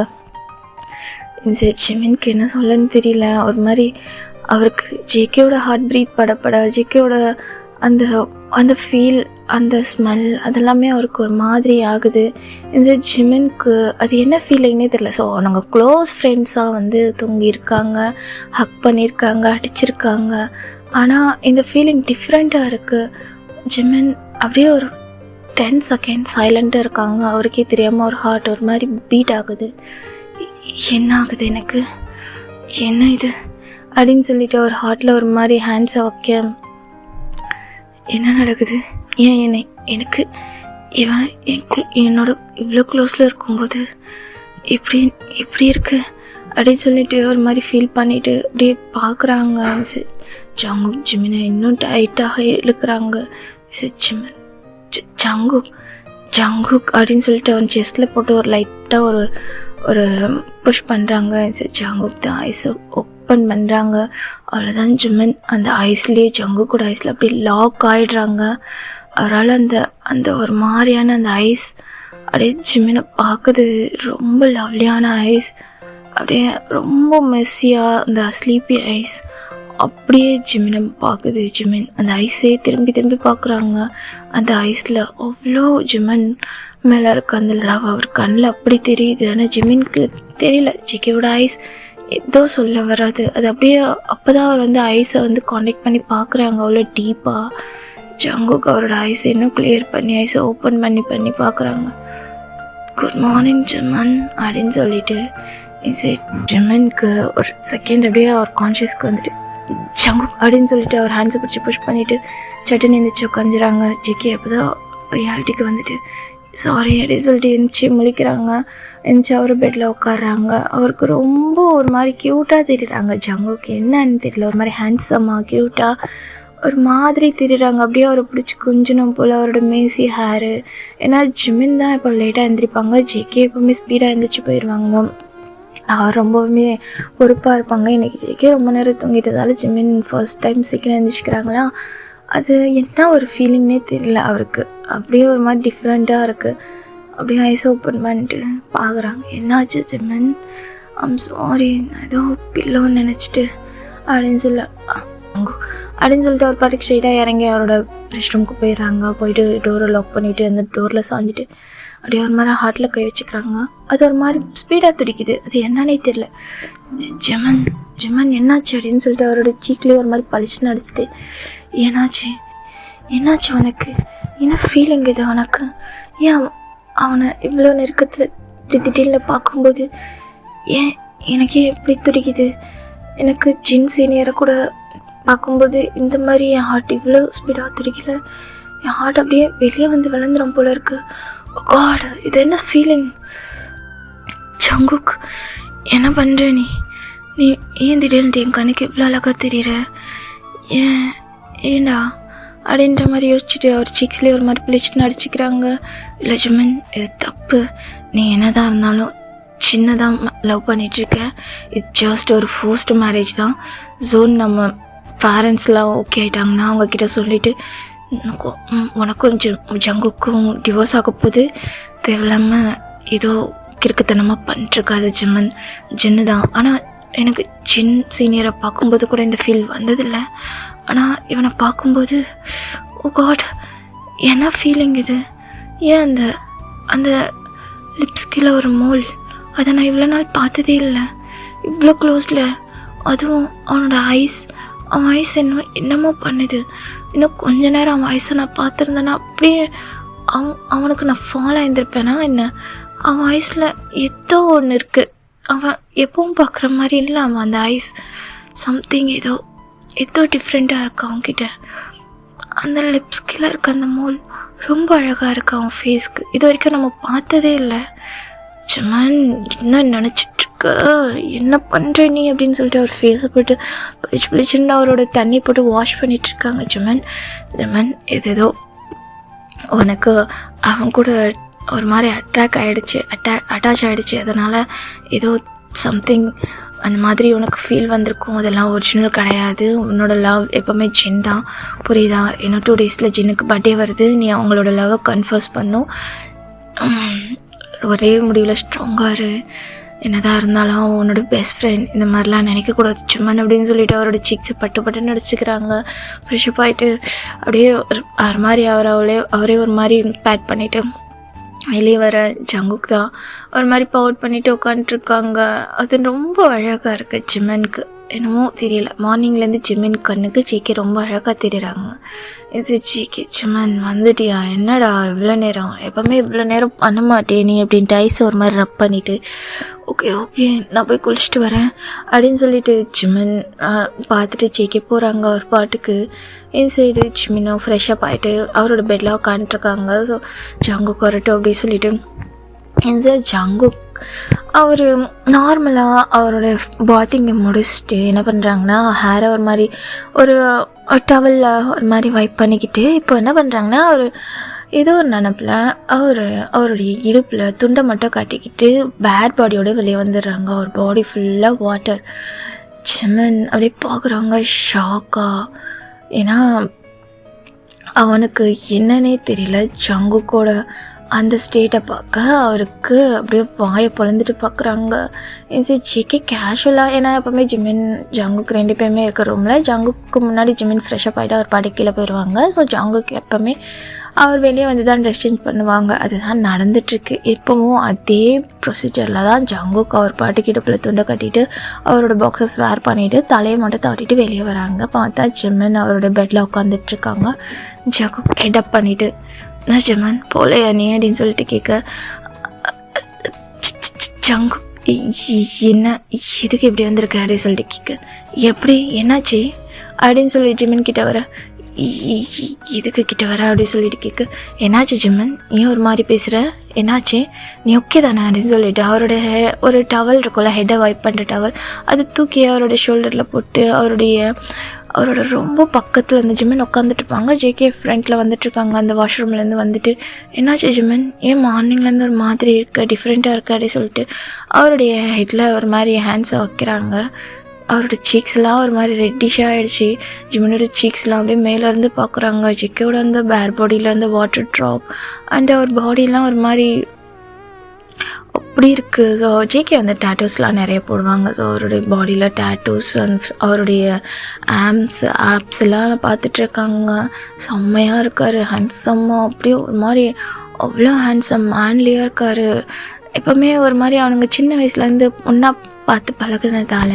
இந்த ஜிமினுக்கு என்ன சொல்லன்னு தெரியல. ஒரு மாதிரி அவருக்கு ஜேகேவோட ஹார்ட் ப்ரீத் படப்பட ஜேகேவோட அந்த அந்த ஃபீல், அந்த ஸ்மெல் அதெல்லாமே அவருக்கு ஒரு மாதிரி ஆகுது. இந்த ஜிமினுக்கு அது என்ன ஃபீலிங்னே தெரியல. ஸோ நாங்கள் க்ளோஸ் ஃப்ரெண்ட்ஸாக வந்து தூங்கியிருக்காங்க, ஹக் பண்ணியிருக்காங்க, அடிச்சிருக்காங்க. ஆனால் இந்த ஃபீலிங் டிஃப்ரெண்ட்டாக இருக்குது. ஜிமின் அப்படியே ஒரு 10 செகண்ட் சைலண்ட்டாக இருக்காங்க. அவருக்கே தெரியாமல் ஒரு ஹார்ட் ஒரு மாதிரி பீட் ஆகுது. என்ன ஆகுது எனக்கு, என்ன இது அப்படின்னு சொல்லிட்டு ஒரு ஹார்ட்டில் ஒரு மாதிரி ஹேண்ட்ஸை வைக்க என்ன நடக்குது, ஏன் எனக்கு இவன் என்னோட இவ்வளோ க்ளோஸில் இருக்கும்போது இப்படி இருக்கு அப்படின்னு சொல்லிட்டு ஒரு மாதிரி ஃபீல் பண்ணிவிட்டு அப்படியே பார்க்குறாங்க. ஜங்குக் ஜிமினை இன்னும் டைட்டாக இழுக்கிறாங்க. ஜிமின் ஜங்குக் அப்படின்னு சொல்லிட்டு அவன் செஸ்ட்டில் போட்டு ஒரு லைட்டாக ஒரு புஷ் பண்ணுறாங்க. ஜங்குக் தான் ஐஸை ஓப்பன் பண்ணுறாங்க. அவ்வளோதான், ஜிமின் அந்த ஐஸ்லேயே ஜங்குக்கோட ஐஸில் அப்படியே லாக் ஆகிடுறாங்க. அவரால் அந்த ஒரு மாதிரியான அந்த ஐஸ் அப்படியே ஜிமினை பார்க்குது. ரொம்ப லவ்லியான ஐஸ், அப்படியே ரொம்ப மெஸ்ஸியாக அந்த ஸ்லீப்பி ஐஸ் அப்படியே ஜிமினை பார்க்குது. ஜிமின் அந்த ஐஸே திரும்பி பார்க்குறாங்க. அந்த ஐஸில் அவ்வளோ ஜிமின் மேலே இருக்க அந்த லவ் அவர் கண்ணில் அப்படி தெரியுது. ஆனால் ஜிமினுக்கு தெரியல ஜேகேவோட ஐஸ் ஏதோ சொல்ல வராது. அது அப்படியே அப்போ தான் அவர் வந்து ஐஸை வந்து காண்டாக்ட் பண்ணி பார்க்குறாங்க அவ்வளோ டீப்பாக. ஜங்குக் அவரோட ஐஸை இன்னும் கிளியர் பண்ணி ஐஸை ஓப்பன் பண்ணி பார்க்குறாங்க. குட் மார்னிங் ஜிமன் அப்படின்னு சொல்லிட்டு ஜிமனுக்கு ஒரு செகண்ட் அப்படியே அவர் கான்ஷியஸ்க்கு வந்துட்டு ஜங்குக் அப்படின்னு சொல்லிட்டு அவர் ஹேண்ட்ஸை பிடிச்சி புஷ் பண்ணிவிட்டு சட்டுன்னு எழுந்திரிச்சு உட்காந்துறாங்க. ஜேகே அப்போ தான் ரியாலிட்டிக்கு வந்துட்டு சாரி அப்படின்னு சொல்லிட்டு எழுந்திரிச்சி முழிக்கிறாங்க. எழுந்திரிச்சு அவர் பெட்டில் உட்காடுறாங்க. அவருக்கு ரொம்ப ஒரு மாதிரி க்யூட்டாக தெரியுறாங்க. ஜங்குக்கு என்னன்னு தெரியல, ஒரு மாதிரி ஹேண்ட்ஸமாக க்யூட்டாக ஒரு மாதிரி தெரியுறாங்க. அப்படியே அவரை பிடிச்சி குஞ்சணும் போல் அவரோட மேசி ஹேரு. ஏன்னா ஜிமின் தான் இப்போ லேட்டாக எழுந்திரிப்பாங்க, ஜேகே எப்போவுமே ஸ்பீடாக எழுந்திரிச்சு போயிடுவாங்க. அவர் ரொம்பவுமே பொறுப்பாக இருப்பாங்க. இன்றைக்கி ஜேகே ரொம்ப நேரம் தூங்கிட்டதால ஜிமின் ஃபர்ஸ்ட் டைம் சீக்கிரம் எழுந்திரிச்சிக்கிறாங்களா, அது என்ன ஒரு ஃபீலிங்னே தெரியல அவருக்கு. அப்படியே ஒரு மாதிரி டிஃப்ரெண்ட்டாக இருக்குது. அப்படியே ஐஸ் ஓப்பன் பண்ணிட்டு பார்க்குறாங்க. என்னாச்சு ஜிமின், ஐம் சாரி நான் ஏதோ பில்லோன்னு நினச்சிட்டு அப்படின்னு சொல்லிட்டு அவர் பாட்டுக்கு ஸ்ட்ரெயிட்டாக இறங்கி அவரோட ரெஸ்ட் ரூமுக்கு போயிடுறாங்க. போயிட்டு டோரை லாக் பண்ணிவிட்டு அந்த டோரில் சாஞ்சிட்டு அப்படியே ஒரு மாதிரி ஹார்ட்டில் கை வச்சுக்கிறாங்க. அது ஒரு மாதிரி ஸ்பீடாக துடிக்குது, அது என்னன்னே தெரியல. ஜிமன் என்னாச்சு அப்படின்னு சொல்லிட்டு அவரோட சீக்லேயே ஒரு மாதிரி பளிச்சுன்னு அடிச்சுட்டு என்னாச்சு உனக்கு, என்ன ஃபீலிங் இது உனக்கு, ஏன் அவனை இவ்வளோ நெருக்கத்தில் இப்படி திடீர்னு பார்க்கும்போது எனக்கே எப்படி துடிக்குது, எனக்கு ஜின் சீனியரை கூட பார்க்கும்போது இந்த மாதிரி என் ஹார்ட் இவ்வளோ ஸ்பீடாக துடிக்கல, என் ஹார்ட் அப்படியே வெளியே வந்து விளந்துடும் போல இருக்கு. காட், இது என்ன ஃபீலிங்? ஜங்குக் என்ன பண்ணுற நீ ஏன் திடீர்னு என் கண்ணுக்கு இவ்வளோ அழகாக தெரியுற, ஏண்டா அப்படின்ற மாதிரி யோசிச்சுட்டு அவர் சீக்ஸ்லேயே ஒரு மாதிரி பிளிச்சுன்னு அடிச்சுக்கிறாங்க. இல்லை ஜிமின், இது தப்பு, நீ என்னதான் இருந்தாலும் சின்னதாக லவ் பண்ணிகிட்ருக்க, இது ஜஸ்ட் ஒரு ஃபோர்ஸ்டு மேரேஜ் தான். ஜோன் நம்ம பேரண்ட்ஸ்லாம் ஓகே ஆகிட்டாங்கன்னா அவங்கக்கிட்ட சொல்லிவிட்டு உனக்கும் ஜங்குக்கும் டிவோர்ஸ் ஆக போது, தேவையில்லாமல் ஏதோ கிறுக்குத்தனமாக பண்ணிட்டுருக்காது ஜின்னு தான். ஆனால் எனக்கு ஜின் சீனியரை பார்க்கும்போது கூட இந்த ஃபீல் வந்ததில்லை. ஆனால் இவனை பார்க்கும்போது ஓ காட், என்ன ஃபீலிங் இது, ஏன் அந்த லிப்ஸ் கீழே ஒரு மோல், அதை நான் இவ்வளோ நாள் பார்த்ததே இல்லை இவ்வளோ க்ளோஸில். அதுவும் அவனோட அவன் ஐஸ் என்னமோ பண்ணுது. இன்னும் கொஞ்ச நேரம் அவன் ஐஸை நான் பார்த்துருந்தேன்னா அப்படியே அவனுக்கு நான் ஃபாலோ ஆகியிருந்திருப்பேனா என்ன. அவன் ஐஸில் ஏதோ ஒன்று இருக்குது, அவன் எப்பவும் பார்க்குற மாதிரி இல்லை. அவன் அந்த ஐஸ் சம்திங் ஏதோ டிஃப்ரெண்ட்டாக இருக்கு அவன்கிட்ட. அந்த லிப்ஸ் கீழே இருக்க அந்த மோல் ரொம்ப அழகாக இருக்குது அவன் ஃபேஸ்க்கு. இது வரைக்கும் நம்ம பார்த்ததே இல்லை. ஜிமன் என்ன நினச்சிட்ருக்க, என்ன பண்ணுற நீ அப்படின்னு சொல்லிட்டு அவர் ஃபேஸை போட்டு பிடிச்சின்னு அவரோட தண்ணி போட்டு வாஷ் பண்ணிகிட்ருக்காங்க. ஜிமன் ஏதோ உனக்கு அவன் கூட ஒரு மாதிரி அட்டாச் ஆகிடுச்சு, அதனால் ஏதோ சம்திங் அந்த மாதிரி உனக்கு ஃபீல் வந்திருக்கும். அதெல்லாம் ஒரிஜினல் கிடையாது. உன்னோட லவ் எப்போவுமே ஜின் தான், புரியுதா? இன்னும் 2 டேஸில் ஜின்னுக்கு பர்த்டே வருது. நீ அவங்களோட லவ்வை கன்ஃபர்ஸ் பண்ணும். ஒரே முடிவில் ஸ்ட்ராங்காக இரு. என்னதான் இருந்தாலும் உன்னோட பெஸ்ட் ஃப்ரெண்ட் இந்த மாதிரிலாம் நினைக்கக்கூடாது சும்மா அப்படின்னு சொல்லிட்டு அவரோட சிக்ஸை பட்டு நடிச்சுக்கிறாங்க. ஃப்ரெஷ்அப் ஆகிட்டு அப்படியே ஒரு மாதிரி அவரே ஒரு மாதிரி பேக் பண்ணிவிட்டு வெளியே வர ஜங்குக் தான் ஒரு மாதிரி பவுட் பண்ணிவிட்டு உட்காந்துட்ருக்காங்க. அது ரொம்ப அழகாக இருக்குது ஜிம்மனுக்கு. என்னமோ தெரியல, மார்னிங்லேருந்து ஜிம்மின் கண்ணுக்கு ஜிகே ரொம்ப அழகாக தெரியுறாங்க. இது ஜிகே ஜிம்மன் வந்துட்டியா, என்னடா இவ்வளோ நேரம், எப்போவுமே இவ்வளோ நேரம் பண்ண மாட்டேன் நீ அப்படின்ட்டு ஐஸை ஒரு மாதிரி ரப் பண்ணிவிட்டு ஓகே நான் போய் குளிச்சுட்டு வரேன் அப்படின்னு சொல்லிட்டு ஜிம்மன் பார்த்துட்டு ஜிகே போகிறாங்க ஒரு பாட்டுக்கு. இந்த சைடு ஜிம்மினும் ஃப்ரெஷ்அப் ஆகிட்டு அவரோட பெட்டில் உட்காந்துட்ருக்காங்க. ஸோ ஜங்குக் வரட்டும் அப்படின்னு சொல்லிட்டு இந்த ஜங்குக் அவர் நார்மலாக அவரோட பாத்திங்கை முடிச்சுட்டு என்ன பண்ணுறாங்கன்னா ஹேரை ஒரு மாதிரி ஒரு டவலில் ஒரு மாதிரி வைப் பண்ணிக்கிட்டு இப்போ என்ன பண்ணுறாங்கன்னா அவர் ஏதோ ஒரு நினப்பில் அவருடைய இடுப்பில் துண்டை மட்டும் காட்டிக்கிட்டு பேட் பாடியோட வெளியே வந்துடுறாங்க. அவர் பாடி ஃபுல்லாக வாட்டர். ஜிம்மன் அப்படியே பார்க்குறாங்க ஷாக்காக. ஏன்னா அவனுக்கு என்னன்னே தெரியல, ஜங்குக்கோட அந்த ஸ்டேட்டை பார்க்க அவருக்கு அப்படியே வாயை பொழந்துட்டு பார்க்குறாங்க. சரி ஜிகே கேஷுவலாக, ஏன்னா எப்போவுமே ஜிம்மின் ஜங்குக்கு 2 பேருமே இருக்கிற ரூமில் ஜங்குக்கு முன்னாடி ஜிம்மின் ஃப்ரெஷ்அப் ஆகிட்டு அவர் பாடி கீழே போயிடுவாங்க. ஸோ ஜங்குக்கு எப்போவுமே அவர் வெளியே வந்து தான் ட்ரெஸ் சேஞ்ச் பண்ணுவாங்க. அதுதான் நடந்துகிட்ருக்கு. இப்போவும் அதே ப்ரொசீஜரில் தான் ஜங்குக்கு அவர் பாட்டுக்கு இடுப்பில் துண்டை கட்டிட்டு அவரோட பாக்ஸஸ் வேர் பண்ணிவிட்டு தலையை மட்டும் தட்டிட்டு வெளியே வராங்க. பார்த்தா ஜிம்மன் அவரோட பெட்டில் உட்காந்துட்ருக்காங்க. ஜங்குக் ஹெட்டப் பண்ணிவிட்டு நான் ஜிம்மன் போலையா நீ அப்படின்னு சொல்லிட்டு கேட்க ஜங்கு என்ன எதுக்கு இப்படி வந்திருக்க அப்படின்னு சொல்லிட்டு கேட்க எப்படி என்னாச்சு அப்படின்னு சொல்லி ஜிம்மன் கிட்ட வர இதுக்கு கிட்ட வர அப்படின்னு சொல்லிட்டு கேட்க என்னாச்சு ஜிம்மன் நீ ஒரு மாதிரி பேசுகிற என்னாச்சு நீ ஓகே தானே அப்படின்னு சொல்லிட்டு அவரோட ஒரு டவல் இருக்கும்ல ஹெட்டை வைப் பண்ணுற டவல் அது தூக்கி அவரோட ஷோல்டரில் போட்டு அவரோட ரொம்ப பக்கத்தில் இருந்து ஜிம்மன் உட்காந்துட்ருப்பாங்க. ஜேகே ஃப்ரண்ட்டில் வந்துட்டுருக்காங்க அந்த வாஷ்ரூம்லேருந்து வந்துட்டு என்னாச்சு ஜிம்மன் ஏன் மார்னிங்லேருந்து ஒரு மாதிரி இருக்க டிஃப்ரெண்ட்டாக இருக்க அப்படின்னு சொல்லிட்டு அவருடைய ஹெட்டில் ஒரு மாதிரி ஹேண்ட்ஸை வைக்கிறாங்க. அவரோட சீக்ஸ்லாம் ஒரு மாதிரி ரெட்டிஷாக ஆகிடுச்சு. ஜிம்மனோட சீக்ஸ்லாம் அப்படியே மேலேருந்து பார்க்குறாங்க. ஜிக்கோட அந்த பேர் பாடியில் அந்த வாட்டர் ட்ராப் அண்ட் அவர் பாடிலாம் ஒரு மாதிரி அப்படி இருக்குது. ஸோ ஜேகே வந்து டேட்டூஸ்லாம் நிறைய போடுவாங்க. ஸோ அவருடைய பாடியில் டேட்டூஸ் அண்ட் அவருடைய ஆப்ஸ் எல்லாம் பார்த்துட்ருக்காங்க. செம்மையாக இருக்கார், ஹேண்ட்ஸம்மாக அப்படியே ஒரு மாதிரி அவ்வளோ ஹேண்ட்ஸம் மேன்லியாக இருக்கார். எப்போவுமே ஒரு மாதிரி அவனுங்க சின்ன வயசுலேருந்து ஒன்றா பார்த்து பழகுனதால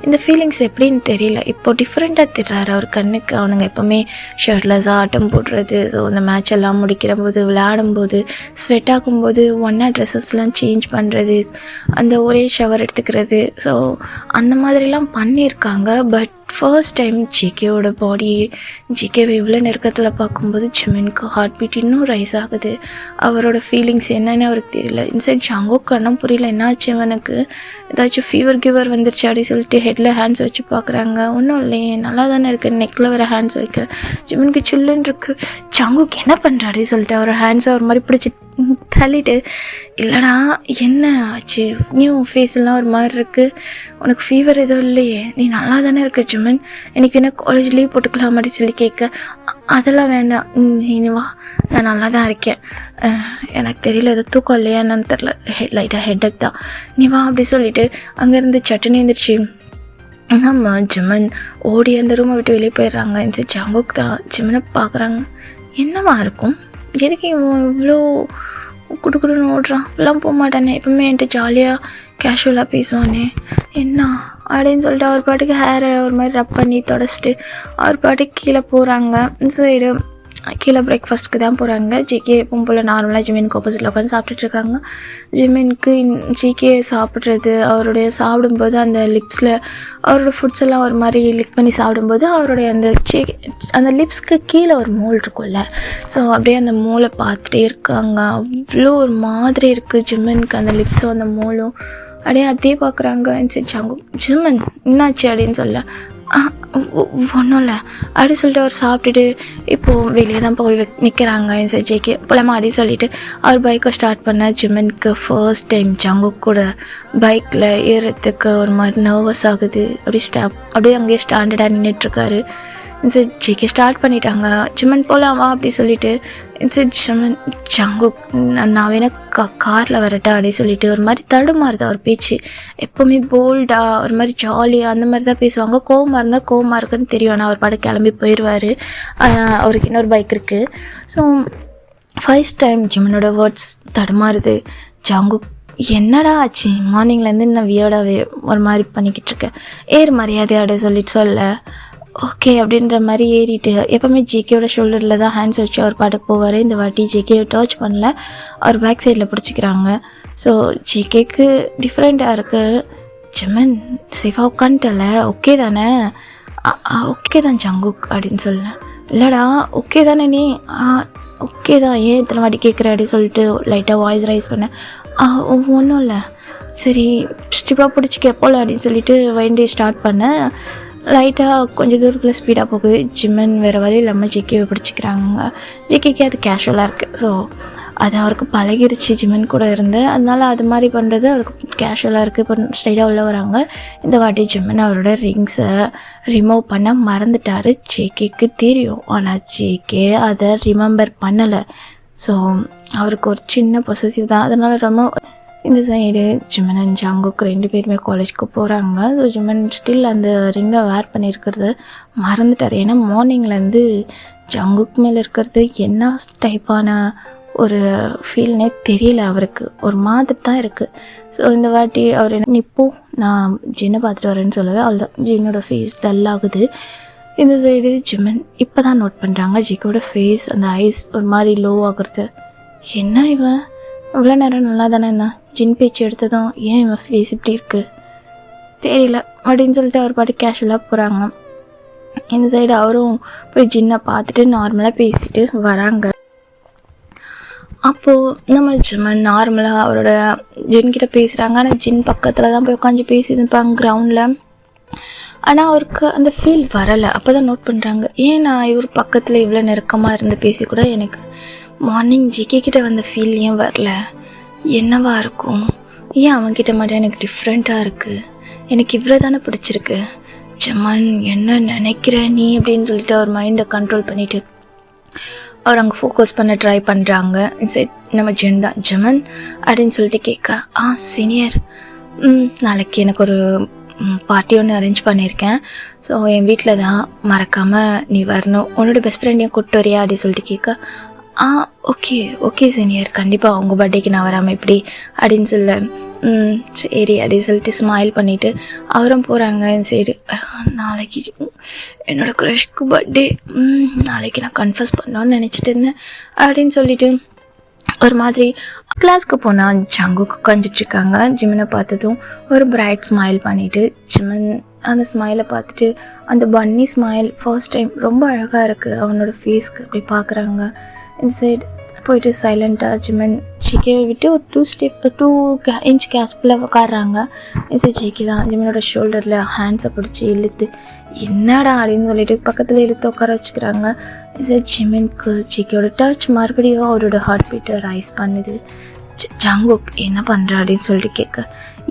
இந்த ஃபீலிங்ஸ் எப்படின்னு தெரியல, இப்போது டிஃப்ரெண்ட்டாக தெரிறாரு அவர் கண்ணுக்கு. அவனுங்க எப்போவுமே ஷர்ட்லெஸ்ஸாக ஆட்டம் போடுறது, ஸோ அந்த மேட்ச் எல்லாம் முடிக்கிற போது விளையாடும்போது ஸ்வெட் ஆகும்போது ஒன்றா ட்ரெஸ்ஸஸ்லாம் சேஞ்ச் பண்ணுறது, அந்த ஒரே ஷவர் எடுத்துக்கிறது, ஸோ அந்த மாதிரிலாம் பண்ணியிருக்காங்க. பட் ஃபர்ஸ்ட் டைம் ஜிகேவோட பாடி ஜிகேவை இவ்வளோ நெருக்கத்தில் பார்க்கும்போது ஜிம்மனுக்கு ஹார்ட் பீட் இன்னும் ரைஸ் ஆகுது. அவரோட ஃபீலிங்ஸ் என்னன்னு அவருக்கு தெரியல. இன்சைட் ஜங்குக்கு கண்ணும் புரியல, என்னாச்சு அவனுக்கு ஏதாச்சும் ஃபீவர் கிவர் வந்துருச்சு அப்படின்னு சொல்லிட்டு ஹெட்டில் ஹேண்ட்ஸ் வச்சு பார்க்குறாங்க. ஒன்றும் இல்லையே நல்லா தானே இருக்குது, நெக்கில் வர ஹேண்ட்ஸ் வைக்க ஜிம்மனுக்கு சில்லுன்னு இருக்குது. ஜங்குக்கு என்ன பண்ணுறாரு சொல்லிட்டு அவர் ஹேண்ட்ஸை ஒரு மாதிரி பிடிச்சி தள்ளிட்டு இல்லைடா என்ன ஆச்சு, நியூ ஃபேஸ்லாம் ஒரு மாதிரி இருக்குது, உனக்கு ஃபீவர் எதுவும் இல்லையே, நீ நல்லா தானே இருக்க ஜிம்மன், எனக்கு என்ன காலேஜ் லீவ் போட்டுக்கலாம் அப்படின்னு சொல்லி கேட்க அதெல்லாம் வேண்டாம் நீ வா நான் நல்லா தான் இருக்கேன், எனக்கு தெரியல எதோ தூக்கம் இல்லையா என்னன்னு தெரில, லைட்டாக ஹெட்டேக் தான், நீ வா அப்படி சொல்லிட்டு அங்கேருந்து சட்டுன்னு எழுந்திரிச்சு ஆமாம் ஜிம்மன் ஓடி அந்த ரூமை விட்டு வெளியே போயிடுறாங்க. இந்த ஜங்குக் தான் ஜிம்மனை பார்க்குறாங்க. என்னவா இருக்கும், எதுக்கு இவ்வளோ குடுக்குடுன்னு ஓடுறான், இப்பெல்லாம் போக மாட்டானே, எப்பவுமே என்கிட்ட ஜாலியாக கேஷுவலாக பேசுவானே என்ன அப்படின்னு சொல்லிட்டு அவர் பாட்டுக்கு ஹேரை ஒரு மாதிரி ரப் பண்ணி தொடச்சிட்டு அவர் பாட்டுக்கு கீழே போகிறாங்க. இந்த சைடு கீழே பிரேக்ஃபாஸ்ட்டுக்கு தான் போகிறாங்க. ஜிகே எப்பவும் போல் நார்மலாக ஜிம்மினுக்கு ஆப்போசிட்டில் உட்காந்து சாப்பிட்டுட்ருக்காங்க. ஜிம்மினுக்கு ஜிகே சாப்பிட்றது அவருடைய சாப்பிடும்போது அந்த லிப்ஸில் அவரோட ஃபுட்ஸ் எல்லாம் ஒரு மாதிரி லிக் பண்ணி சாப்பிடும்போது அவருடைய அந்த லிப்ஸ்க்கு கீழே ஒரு மோல் இருக்கும்ல, ஸோ அப்படியே அந்த மோலை பார்த்துட்டே இருக்காங்க. அவ்வளோ ஒரு மாதிரி இருக்குது ஜிம்மனுக்கு அந்த லிப்ஸும் அந்த மோலும் அப்படியே அதே பார்க்குறாங்க. சரி ஜிம்மன் என்னாச்சு அப்படின்னு சொல்ல ஒன்றும் இல்லை அப்படி சொல்லிட்டு அவர் சாப்பிட்டுட்டு இப்போது வெளியே தான் போய் நிற்கிறாங்க. சரி ஜேகே போலாமா அப்படின்னு சொல்லிட்டு அவர் பைக்கை ஸ்டார்ட் பண்ண ஜிம்மனுக்கு ஃபர்ஸ்ட் டைம் ஜங்குக் கூட பைக்கில் ஏறுறதுக்கு ஒரு மாதிரி நர்வஸ் ஆகுது. அப்படியே அங்கேயே ஸ்டாண்டர்டாக நின்றுட்டுருக்காரு. சரி ஜிகே ஸ்டார்ட் பண்ணிட்டாங்க. ஜிமன் போகலாமா அப்படி சொல்லிட்டு சரி ஜிமன் ஜங்குக் நான் வேணா காரில் வரட்டா அப்படி சொல்லிட்டு ஒரு மாதிரி தடுமாறுது அவர் பேச்சு. எப்போவுமே போல்டாக ஒரு மாதிரி ஜாலியாக அந்த மாதிரி தான் பேசுவாங்க. கோவமாக இருந்தால் கோவமாக இருக்குன்னு தெரியும். ஆனால் அவர் பாட்டு கிளம்பி போயிடுவார். அவருக்கு இன்னொரு பைக் இருக்குது. ஸோ ஃபர்ஸ்ட் டைம் ஜிமனோட வேர்ட்ஸ் தடுமாறுது. ஜங்குக் என்னடா ஆச்சு, மார்னிங்லேருந்து நான் வியர்டாகவே ஒரு மாதிரி பண்ணிக்கிட்டு இருக்கேன், ஏறு மரியாதையாட சொல்லிட்டு சொல்ல ஓகே அப்படின்ற மாதிரி ஏறிட்டு எப்போவுமே ஜேகேயோட ஷோல்டரில் தான் ஹேண்ட்ஸ் வச்சு அவர் பாட்டுக்கு போவார். இந்த வாட்டி ஜேகேயை டச் பண்ணல, அவர் பேக் சைடில் பிடிச்சிக்கிறாங்க. ஸோ ஜேகேக்கு டிஃப்ரெண்ட்டாக இருக்குது. ஜிமன் சேஃபாக உட்காந்துட்டல, ஓகே தானே? ஓகே தான் ஜங்குக் அப்படின்னு சொல்லேன். இல்லைடா ஓகே தானே நீ? ஓகே தான், ஏன் இத்தனை வாட்டி கேட்குற அப்படின்னு சொல்லிட்டு லைட்டாக வாய்ஸ் ரைஸ் பண்ணேன். ஒன்றும் இல்லை, சரி ஸ்டிப்பாக பிடிச்சிக்க போல அப்படின்னு சொல்லிட்டு வண்டி ஸ்டார்ட் பண்ணேன். லைட்டாக கொஞ்சம் தூரத்தில் ஸ்பீடாக போகுது. ஜிமன் வேறு வழி இல்லாமல் ஜிகேவை பிடிச்சிக்கிறாங்க. ஜிகேக்கு அது கேஷுவலாக இருக்குது. ஸோ அது அவருக்கு பழகிருச்சு ஜிமன் கூட இருந்து. அதனால் அது மாதிரி பண்ணுறது அவருக்கு கேஷுவலாக இருக்குது. இப்போ ஸ்ட்ரைட்டாக உள்ள வராங்க. இந்த வாட்டி ஜிமன் அவரோட ரிங்ஸை ரிமூவ் பண்ண மறந்துட்டார். ஜேகேக்கு தெரியும், ஆனால் ஜேகே அதை ரிமெம்பர் பண்ணலை. ஸோ அவருக்கு ஒரு சின்ன பொசசிவ் தான். அதனால் ரொம்ப இந்த சைடு ஜிமன் அண்ட் ஜங்குக் 2 பேருமே காலேஜ்க்கு போகிறாங்க. ஸோ ஜிமன் ஸ்டில் அந்த ரிங்கை வேர் பண்ணியிருக்கிறது மறந்துட்டார். ஏன்னா மார்னிங்லேருந்து ஜங்குக் மேலே இருக்கிறது என்ன டைப்பான ஒரு ஃபீல்னே தெரியல அவருக்கு, ஒரு மாதிரி தான் இருக்குது. ஸோ இந்த வாட்டி அவர் என்ன இப்போ நான் ஜின்னை பார்த்துட்டு வரேன்னு சொல்லவே அவ்வளோதான். ஜின்னோட ஃபேஸ் டல் ஆகுது. இந்த சைடு ஜிமன் இப்போ தான் நோட் பண்ணுறாங்க ஜிக்கோட ஃபேஸ், அந்த ஐஸ் ஒரு மாதிரி லோ ஆகுறது. என்ன இவன் இவ்வளோ நேரம் நல்லா தானே இருந்தான், ஜின் பேச்சு எடுத்ததும் ஏன் இவன் ஃபேஸ் இப்படி இருக்குது தெரியல அப்படின்னு சொல்லிட்டு அவர் பாட்டு கேஷுவலாக போகிறாங்க. இந்த சைடு அவரும் போய் ஜின்னை பார்த்துட்டு நார்மலாக பேசிட்டு வராங்க. அப்போது நம்ம ஜிமன் நார்மலாக அவரோட ஜின்கிட்ட பேசுகிறாங்க. ஆனால் ஜின் பக்கத்தில் தான் போய் உட்காந்து பேசியிருப்பாங்க கிரவுண்டில். ஆனால் அவருக்கு அந்த ஃபீல் வரலை. அப்போ தான் நோட் பண்ணுறாங்க, ஏன் நான் இவர் பக்கத்தில் இவ்வளோ நெருக்கமாக இருந்து பேசி கூட எனக்கு மார்னிங் ஜிகே கிட்ட வந்த ஃபீல் ஏன் வரல, என்னவா இருக்கும், ஏன் அவன்கிட்ட மட்டும் எனக்கு டிஃப்ரெண்ட்டாக இருக்குது, எனக்கு இவ்வளோ தானே பிடிச்சிருக்கு, ஜிமன் என்ன நினைக்கிற நீ அப்படின்னு சொல்லிட்டு அவர் மைண்டை கண்ட்ரோல் பண்ணிவிட்டு அவர் அங்கே ஃபோக்கஸ் பண்ண ட்ரை பண்ணுறாங்க. இன்சைட் நம்ம ஜின் தான் ஜிமன் அப்படின்னு சொல்லிட்டு கேட்க, சீனியர் நாளைக்கு எனக்கு ஒரு பார்ட்டி ஒன்று அரேஞ்ச் பண்ணியிருக்கேன். ஸோ என் வீட்டில் தான், மறக்காமல் நீ வரணும், உன்னோட பெஸ்ட் ஃப்ரெண்டையும் கூப்பிட்டு வரியா அப்படின்னு சொல்லிட்டு கேட்க, ஓகே ஓகே சீனியர், கண்டிப்பாக உங்கள் பர்த்டேக்கு நான் வராமல் எப்படி அப்படின்னு சொல்ல சரி அப்படின்னு சொல்லிட்டு ஸ்மைல் பண்ணிவிட்டு அவரும் போகிறாங்க. சரி நாளைக்கு என்னோடய க்ரஷ்க்கு பர்த்டே, நாளைக்கு நான் கன்ஃபஸ் பண்ணோன்னு நினச்சிட்டு இருந்தேன் அப்படின்னு சொல்லிட்டு ஒரு மாதிரி கிளாஸ்க்கு போனால் ஜங்குக்கு உட்காந்துட்ருக்காங்க. ஜிமனை பார்த்ததும் ஒரு பிரைட் ஸ்மைல் பண்ணிவிட்டு ஜிமன் அந்த ஸ்மைலை பார்த்துட்டு அந்த பன்னி ஸ்மைல் ஃபர்ஸ்ட் டைம் ரொம்ப அழகாக இருக்குது அவனோட ஃபேஸ்க்கு அப்படி பார்க்குறாங்க. இந்த சைடு போயிட்டு சைலண்ட்டாக ஜிமன் ஜிகே விட்டு ஒரு 2 இன்ச் கேஸ்பில் உட்காடுறாங்க. இந்த ஜிகே தான் ஜிமனோட ஷோல்டரில் ஹேண்ட்ஸை பிடிச்சி இழுத்து என்னடா அப்படின்னு சொல்லிட்டு பக்கத்தில் இழுத்து உட்கார வச்சுக்கிறாங்க. சார் ஜிமனுக்கு ஜிகேயோட டச் மறுபடியும் அவரோட ஹார்ட் பீட்டை ரைஸ் பண்ணுது. ஜங்குக் என்ன பண்ணுற அப்படின்னு சொல்லிட்டு கேட்க,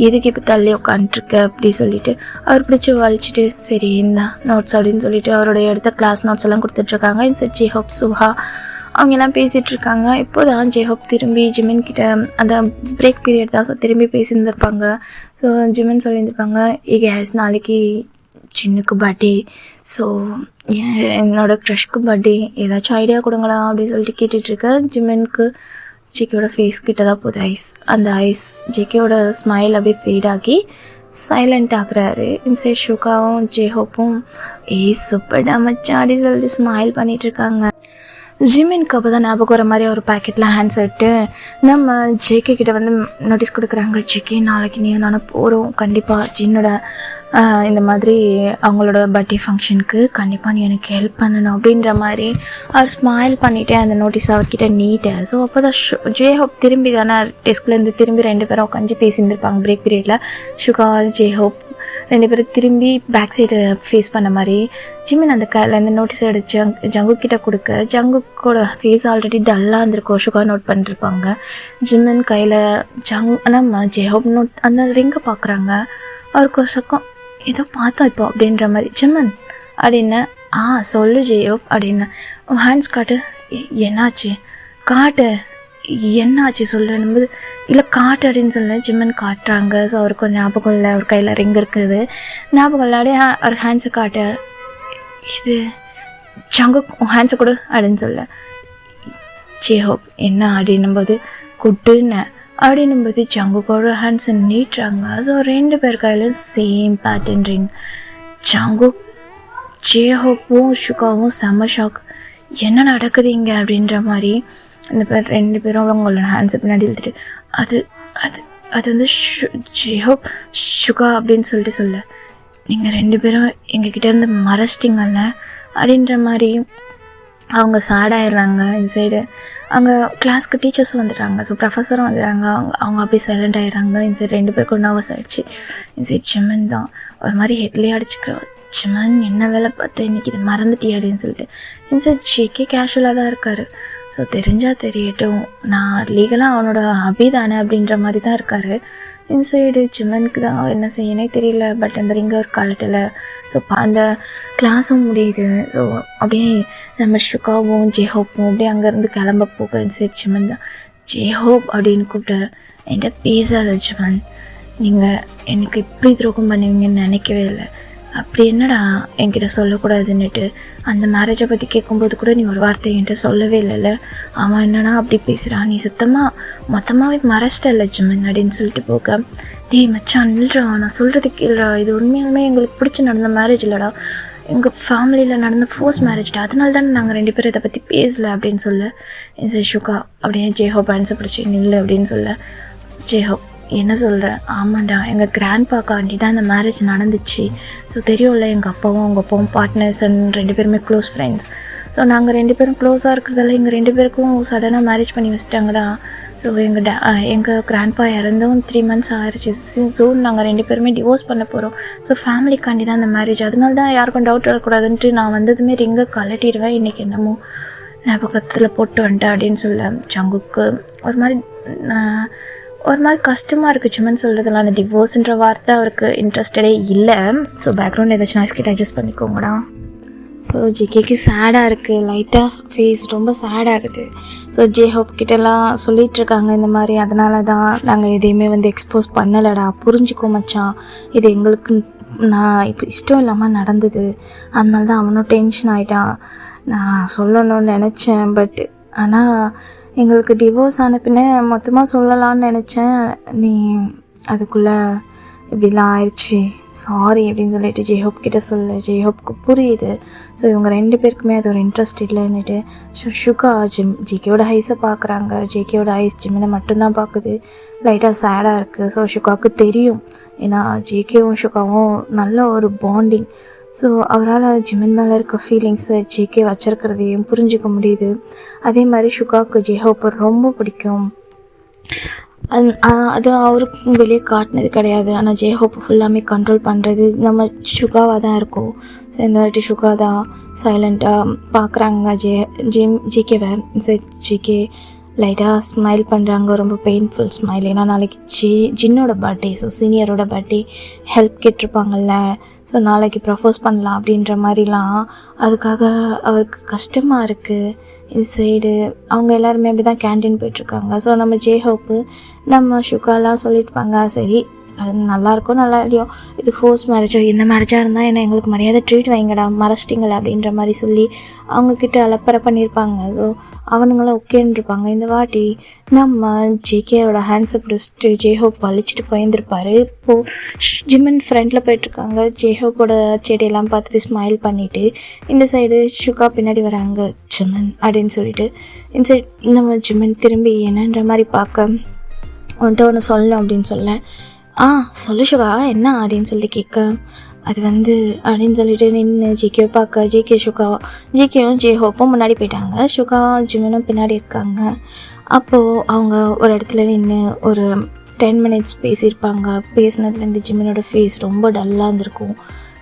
எதுக்கு இப்போ தள்ளி உட்காந்துருக்க அப்படி சொல்லிட்டு அவர் பிடிச்சி வலிச்சிட்டு சரி இந்த நோட்ஸ் அப்படின்னு சொல்லிட்டு அவரோட எடுத்த கிளாஸ் நோட்ஸ் எல்லாம் கொடுத்துட்ருக்காங்க. சார் ஜேஹோப் சுஹா அவங்க எல்லாம் பேசிகிட்டு இருக்காங்க. இப்போ தான் ஜேஹோப் திரும்பி ஜிமின் கிட்ட அந்த பிரேக் பீரியட் தான், ஸோ திரும்பி பேசியிருந்திருப்பாங்க. ஸோ ஜிமின் சொல்லியிருந்திருப்பாங்க, கேஸ் நாளைக்கு சின்னுக்கு பர்த்டே, ஸோ என்னோட க்ரஷ்க்கு பர்த்டே, ஏதாச்சும் ஐடியா கொடுங்களா அப்படின்னு சொல்லிட்டு கேட்டுட்ருக்க. ஜிமினுக்கு ஜேகேயோட ஃபேஸ் கிட்ட தான் போகுது ஐஸ். அந்த ஐஸ் ஜேகேயோட ஸ்மைல் அப்படியே ஃபேட் ஆகி சைலண்ட் ஆகுறாரு. இன்சைட் ஷுகாவும் ஜேஹோப்பும் சூப்பர்டா மச்சான் அப்படி சொல்லிட்டு ஸ்மைல் பண்ணிகிட்ருக்காங்க. ஜிமினுக்கு அப்போ தான் ஞாபகம் வர மாதிரி ஒரு பேக்கெட்டில் ஹேண்ட்ஸ் எடுத்து நம்ம ஜேகே கிட்ட வந்து நோட்டீஸ் கொடுக்குறாங்க. ஜேகே நாளைக்கு நீ நானும் போகிறோம், கண்டிப்பாக ஜின்னோட இந்த மாதிரி அவங்களோட பர்த்டே ஃபங்க்ஷனுக்கு கண்டிப்பாக நீ எனக்கு ஹெல்ப் பண்ணணும் அப்படின்ற மாதிரி அவர் ஸ்மைல் பண்ணிவிட்டு அந்த நோட்டீஸ் அவர்கிட்ட நீட்டேன். ஸோ அப்போ தான் ஜேஹோப் திரும்பி தானே டெஸ்க்லேருந்து திரும்பி 2 பேரும் உட்காந்து பேசியிருந்திருப்பாங்க பிரேக் பீரியடில். ஷுகார் ஜேஹோப் 2 பேரும் திரும்பி பேக் சைடு ஃபேஸ் பண்ண மாதிரி ஜிமின் அந்த கையிலேருந்து நோட்டீஸ் அடிச்சு ஜங்குக் கிட்ட கொடுக்க, ஜங்குக்கோட ஃபேஸ் ஆல்ரெடி டல்லாக இருந்திருக்கும். ஷுகா நோட் பண்ணிருப்பாங்க. ஜிமின் கையில் நம்ம ஜேஹோப் நோட் அந்த ரிங்கை பார்க்குறாங்க. அவருக்கு ஒரு சக்கம் ஏதோ பார்த்தோம் இப்போ அப்படின்ற மாதிரி. ஜிமன் அப்படின்னு சொல்லு ஜெயோப் அப்படின்னு. ஹேண்ட்ஸ் காட்டு. என்னாச்சு காட்டு, என்னாச்சு சொல்லும்போது இல்லை காட்டு அப்படின்னு சொல்ல ஜிம்மன் காட்டுறாங்க. ஸோ அவருக்கு ஞாபகம் இல்லை, அவர் கையில் ரிங் இருக்குது ஞாபகம் இல்லை. அப்படியே அவர் ஹேண்ட்ஸை காட்டு. இது ஜங்குக் ஹேண்ட்ஸை கொடு அப்படின்னு சொல்ல ஜெயோப் என்ன அப்படின்னும்போது குட்டுன்னு அப்படின்னும்போது ஜங்குக்கோட ஹேண்ட்ஸை நீட்டுறாங்க. ஸோ 2 பேர் கையிலும் சேம் பேட்டர்ன் ரிங். ஜங்குக் ஜெயோப்பும் ஷுகாவும் செம்ம ஷாக். என்ன நடக்குது இங்கே அப்படின்ற மாதிரி. அந்த 2 பேரும் அவங்களோட ஹேண்ட்ஸை பின்னாடி இழுத்துட்டு அது அது அது வந்து ஜெயோப் ஷுகா அப்படின்னு சொல்ல நீங்கள் 2 பேரும் எங்ககிட்டேருந்து மறைச்சிட்டிங்கல்ல அப்படின்ற மாதிரி அவங்க சேடாயிடுறாங்க. இந்த சைடு அங்கே கிளாஸ்க்கு டீச்சர்ஸும் வந்துடுறாங்க. ஸோ ப்ரொஃபஸரும் வந்துடுறாங்க. அவங்க அப்படியே சைலண்ட் ஆகிடுறாங்க. இந்த சைடு 2 பேருக்கும் நர்வஸ் ஆகிடுச்சு. இந்த சைடு ஜிம்மன் தான் ஒரு மாதிரி ஹெட்லேயே அடிச்சுக்கிறோம். ஜிம்மன் என்ன வேலை பார்த்து இன்றைக்கி இதை மறந்துட்டியா அப்படின்னு சொல்லிட்டு. இந்த சைடு ஜேகே கேஷுவலாக தான் இருக்கார். ஸோ தெரிஞ்சால் தெரியட்டும், நான் லீகலாக அவனோட அபிதானே அப்படின்ற மாதிரி தான் இருக்கார். இந்த சைடு ஜிம்மனுக்கு தான் என்ன செய்யனே தெரியல. பட் அந்த ரிங்கை ஒரு கலட்டலை. ஸோ அந்த கிளாஸும் முடியுது. ஸோ அப்படியே நம்ம ஷுகாவும் ஜெஹோப்பும் அப்படியே அங்கேருந்து கிளம்ப போக இந்த சைடு ஜிம்மன் தான் ஜெஹோப் அப்படின்னு கூப்பிட்டு என்கிட்ட பேசாத ஜிம்மன், நீங்கள் எனக்கு இப்படி துரோகம் பண்ணுவீங்கன்னு நினைக்கவே இல்லை. அப்படி என்னடா என்கிட்ட சொல்லக்கூடாதுன்னுட்டு அந்த மேரேஜை பற்றி கேட்கும்போது கூட நீ ஒரு வார்த்தை என்கிட்ட சொல்லவே இல்லைல்ல. அவன் என்னன்னா அப்படி பேசுகிறான், நீ மொத்தமாகவே மறைச்சிட்டல்ல ஜிம்மன் அப்படின்னு சொல்லிட்டு போக, டேய் மச்சான் இல்லைடா, நான் சொல்கிறது கேளுடா, இது உண்மையாலுமே எங்களுக்கு பிடிச்சி நடந்த மேரேஜ் இல்லைடா, எங்கள் ஃபேமிலியில் நடந்த ஃபோர்ஸ் மேரேஜ்டா, அதனால தானே நாங்கள் 2 பேரும் இதை பற்றி பேசலை அப்படின்னு சொல்ல இந்த ஷுகா அப்படியே ஜெஹோப் ஆன்சர் பிடிச்சி நில்லு அப்படின்னு சொல்ல ஜெஹோப் என்ன சொல்கிறேன், ஆமாண்டா எங்கள் கிராண்ட்பாக்காண்டி தான் இந்த மேரேஜ் நடந்துச்சு. ஸோ தெரியும்ல எங்கள் அப்பாவும் உங்கள் அப்பாவும் பார்ட்னர்ஸ் அண்ட் 2 பேருமே க்ளோஸ் ஃப்ரெண்ட்ஸ். ஸோ நாங்கள் 2 பேரும் க்ளோஸாக இருக்கிறதால எங்கள் 2 பேருக்கும் சடனாக மேரேஜ் பண்ணி வச்சிட்டாங்கடா. ஸோ எங்கள் கிராண்ட்பா இறந்தும் 3 months ஆயிடுச்சு. ஸோ நாங்கள் 2 பேருமே டிவோர்ஸ் பண்ண போகிறோம். ஸோ ஃபேமிலிக்காண்டி தான் இந்த மேரேஜ், அதனால தான் யாருக்கும் டவுட் வரக்கூடாதுன்ட்டு நான் வந்ததுமே ரிங்கை கலட்டிடுவேன். இன்றைக்கி என்னமோ ஞாபகத்தில் போட்டு வந்துட்டேன் அப்படின்னு சொல்ல ஜங்குக்கு ஒரு மாதிரி கஷ்டமாக இருக்குது ஜிம்மன் சொல்கிறதுலாம். அந்த டிவோர்ஸுன்ற வார்த்தை அவருக்கு இன்ட்ரெஸ்டடே இல்லை. ஸோ பேக்ரவுண்ட் ஏதாச்சும் நாய்ஸ் கிட்ட அட்ஜஸ்ட் பண்ணிக்கோங்கடா. ஸோ ஜிகேக்கு சேடாக இருக்குது, லைட்டாக ஃபேஸ் ரொம்ப சேடாகுது. ஸோ ஜெஹோப் கிட்டலாம் சொல்லிகிட்ருக்காங்க இந்த மாதிரி, அதனால தான் நாங்கள் எதையுமே வந்து எக்ஸ்போஸ் பண்ணலடா, புரிஞ்சுக்கோ மச்சான், இது எங்களுக்கு நான் இப்போ இஷ்டம் இல்லாமல் நடந்தது, அதனால தான் அவனும் டென்ஷன் ஆகிட்டான். நான் சொல்லணும்னு நினச்சேன், பட் ஆனால் எங்களுக்கு டிவோர்ஸ் ஆன பின்னே மொத்தமாக சொல்லலான்னு நினச்சேன், நீ அதுக்குள்ளே இப்படிலாம் ஆயிடுச்சு, சாரி அப்படின்னு சொல்லிட்டு ஜெஹோப் கிட்ட சொல்ல ஜெஹோப்க்கு புரியுது. ஸோ இவங்க 2 பேருக்குமே அது ஒரு இன்ட்ரெஸ்ட் இல்லைன்னுட்டு ஷுகா ஜேகேயோட ஐஸை பார்க்குறாங்க. ஜேகேயோட ஐஸ் ஜிம்மனை மட்டும்தான் பார்க்குது. லைட்டாக சேடாக இருக்குது. ஸோ ஷுகாவுக்கு தெரியும், ஏன்னா ஜேகேவும் ஷுகாவும் நல்ல ஒரு பாண்டிங். ஸோ அவரால் ஜிம்மன் மேலே இருக்க ஃபீலிங்ஸை ஜேகே வச்சிருக்கிறதையும் புரிஞ்சிக்க முடியுது. அதே மாதிரி ஷுகாவுக்கு ஜெஹோப்பை ரொம்ப பிடிக்கும். அது அவருக்கு வெளியே காட்டினது கிடையாது. ஆனால் ஜெஹோப்பை ஃபுல்லாமே கண்ட்ரோல் பண்ணுறது நம்ம ஷுகாவாக தான் இருக்கும். ஸோ இந்த வாட்டி ஷுகா தான் சைலண்ட்டாக பார்க்குறாங்க ஜேகேவை. ஜேகே லைட்டாக ஸ்மைல் பண்ணுறாங்க, ரொம்ப பெயின்ஃபுல் ஸ்மைல். ஏன்னா நாளைக்கு ஜின்னோட பர்த்டே, ஸோ சீனியரோட பர்த்டே, ஹெல்ப் கேட்டிருப்பாங்கல்ல, ஸோ நாளைக்கு ப்ரப்போஸ் பண்ணலாம் அப்படின்ற மாதிரிலாம். அதுக்காக அவருக்கு கஷ்டமாக இருக்குது. இது சைடு அவங்க எல்லாருமே அப்படி தான் கேன்டீன் போயிட்டுருக்காங்க. ஸோ நம்ம ஜெஹோப்பு நம்ம ஷுகாலாம் சொல்லியிருப்பாங்க, சரி அது நல்லாயிருக்கும் நல்லா இல்லையோ, இது ஃபோர்ஸ் மேரேஜோ எந்த மேரேஜாக இருந்தால் என்ன எங்களுக்கு மரியாதை ட்ரீட் வைங்கடா, மறைச்சிட்டிங்களா அப்படின்ற மாதிரி சொல்லி அவங்கக்கிட்ட அலப்பறை பண்ணியிருப்பாங்க. ஸோ அவனுங்களாம் ஓகேன்னு இருப்பாங்க. இந்த வாட்டி நம்ம ஜேகேயோட ஹேண்ட்ஸை பிடிச்சிட்டு ஜெஹோப் வலிச்சிட்டு போயிருந்துருப்பார். இப்போது ஜிம்மன் ஃப்ரெண்டில் போயிட்டுருக்காங்க. ஜெஹோப்போட செடியெல்லாம் பார்த்துட்டு ஸ்மைல் பண்ணிவிட்டு இந்த சைடு ஷுகா பின்னாடி வராங்க, ஜிம்மன் அப்படின்னு சொல்லிட்டு. இந்த சைடு நம்ம ஜிம்மன் திரும்பி என்னன்ற மாதிரி பார்க்க உன்ட்டு ஒன்று சொல்லணும் அப்படின்னு சொல்ல, சொல்லு ஷுகா என்ன அப்படின்னு சொல்லி கேட்க, அது வந்து அப்படின்னு சொல்லிட்டு நின்று ஜேகேவை பார்க்க ஜேகேவும் ஜெஹோப்பும் முன்னாடி போயிட்டாங்க. ஷுகா ஜிம்மனும் பின்னாடி இருக்காங்க. அப்போது அவங்க ஒரு இடத்துல நின்று ஒரு 10 minutes பேசியிருப்பாங்க. பேசினதுலேருந்து ஜிம்மனோட ஃபேஸ் ரொம்ப டல்லாக இருந்திருக்கும்.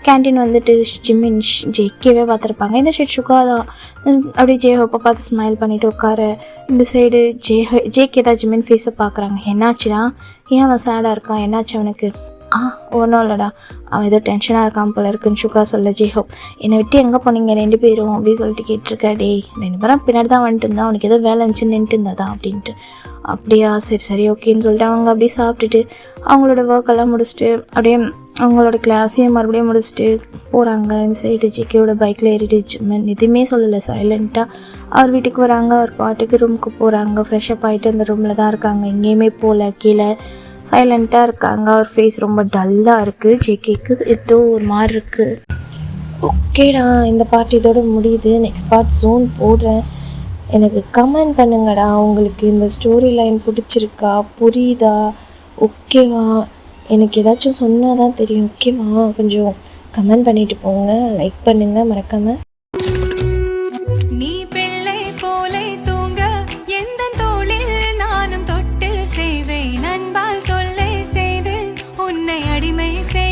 கேன்டீன் வந்துட்டு ஜிம்மின் ஜேகேவே பார்த்துருப்பாங்க. இந்த சைடு ஷுகா தான் அப்படியே ஜெஹோப்பை பார்த்து ஸ்மைல் பண்ணிவிட்டு உட்கார. இந்த சைடு ஜேகே தான் ஜிம்மின் ஃபேஸை பார்க்குறாங்க. என்னாச்சுன்னா ஏன் அவன் சேடாக இருக்கான், என்னாச்சு அவனுக்கு ஒன்றும் இல்லைடா, அவன் ஏதோ டென்ஷனாக இருக்கான் போல இருக்குன்னு சுகா சொல்ல ஜெய்ஹோப் என்னை விட்டு எங்கே போனீங்க 2 பேரும் அப்படின்னு சொல்லிட்டு கேட்டிருக்கா. டேய் 2 பேரும் பின்னாடி தான் வந்துட்டு இருந்தான், அவனுக்கு ஏதோ வேலை இருந்துச்சுன்னு நின்றுட்டு இருந்தாதான் அப்படின்ட்டு. அப்படியா சரி ஓகேன்னு சொல்லிட்டு அவங்க அப்படியே சாப்பிட்டுட்டு அவங்களோட ஒர்க்கெல்லாம் முடிச்சுட்டு அப்படியே அவங்களோட கிளாஸையும் மறுபடியும் முடிச்சுட்டு போகிறாங்க. இந்த சைடு ஜிக்கியோட பைக்கில் ஏறிட்டு ஜிம்மன் எதுவுமே சொல்லலை, சைலண்ட்டாக அவர் வீட்டுக்கு வராங்க. அவர் பாட்டுக்கு ரூமுக்கு போகிறாங்க. ஃப்ரெஷ்அப் ஆகிட்டு அந்த ரூமில் தான் இருக்காங்க, எங்கேயுமே போகல, கீழே சைலண்ட்டாக இருக்காங்க. அவர் ஃபேஸ் ரொம்ப டல்லாக இருக்குது. ஜேகேக்கு ஏதோ ஒரு மாதிரி இருக்குது. ஓகேடா, இந்த பார்ட் இதோட முடியுது. நெக்ஸ்ட் பார்ட் ஜூன் போடுறேன். எனக்கு கமெண்ட் பண்ணுங்கடா, உங்களுக்கு இந்த ஸ்டோரி லைன் பிடிச்சிருக்கா, புரியுதா, ஓகேவா? எனக்கு ஏதாச்சும் சொன்னால் தான் தெரியும், ஓகேவா? கொஞ்சம் கமெண்ட் பண்ணிவிட்டு போங்க, லைக் பண்ணுங்கள் மறக்காமல். நீ பிள்ளை போலே தூங்க எந்த தோளில் நானும் தொட்டு செய்வேன், அன்பால் தொல்லை செய்து உன்னை அடிமை செய்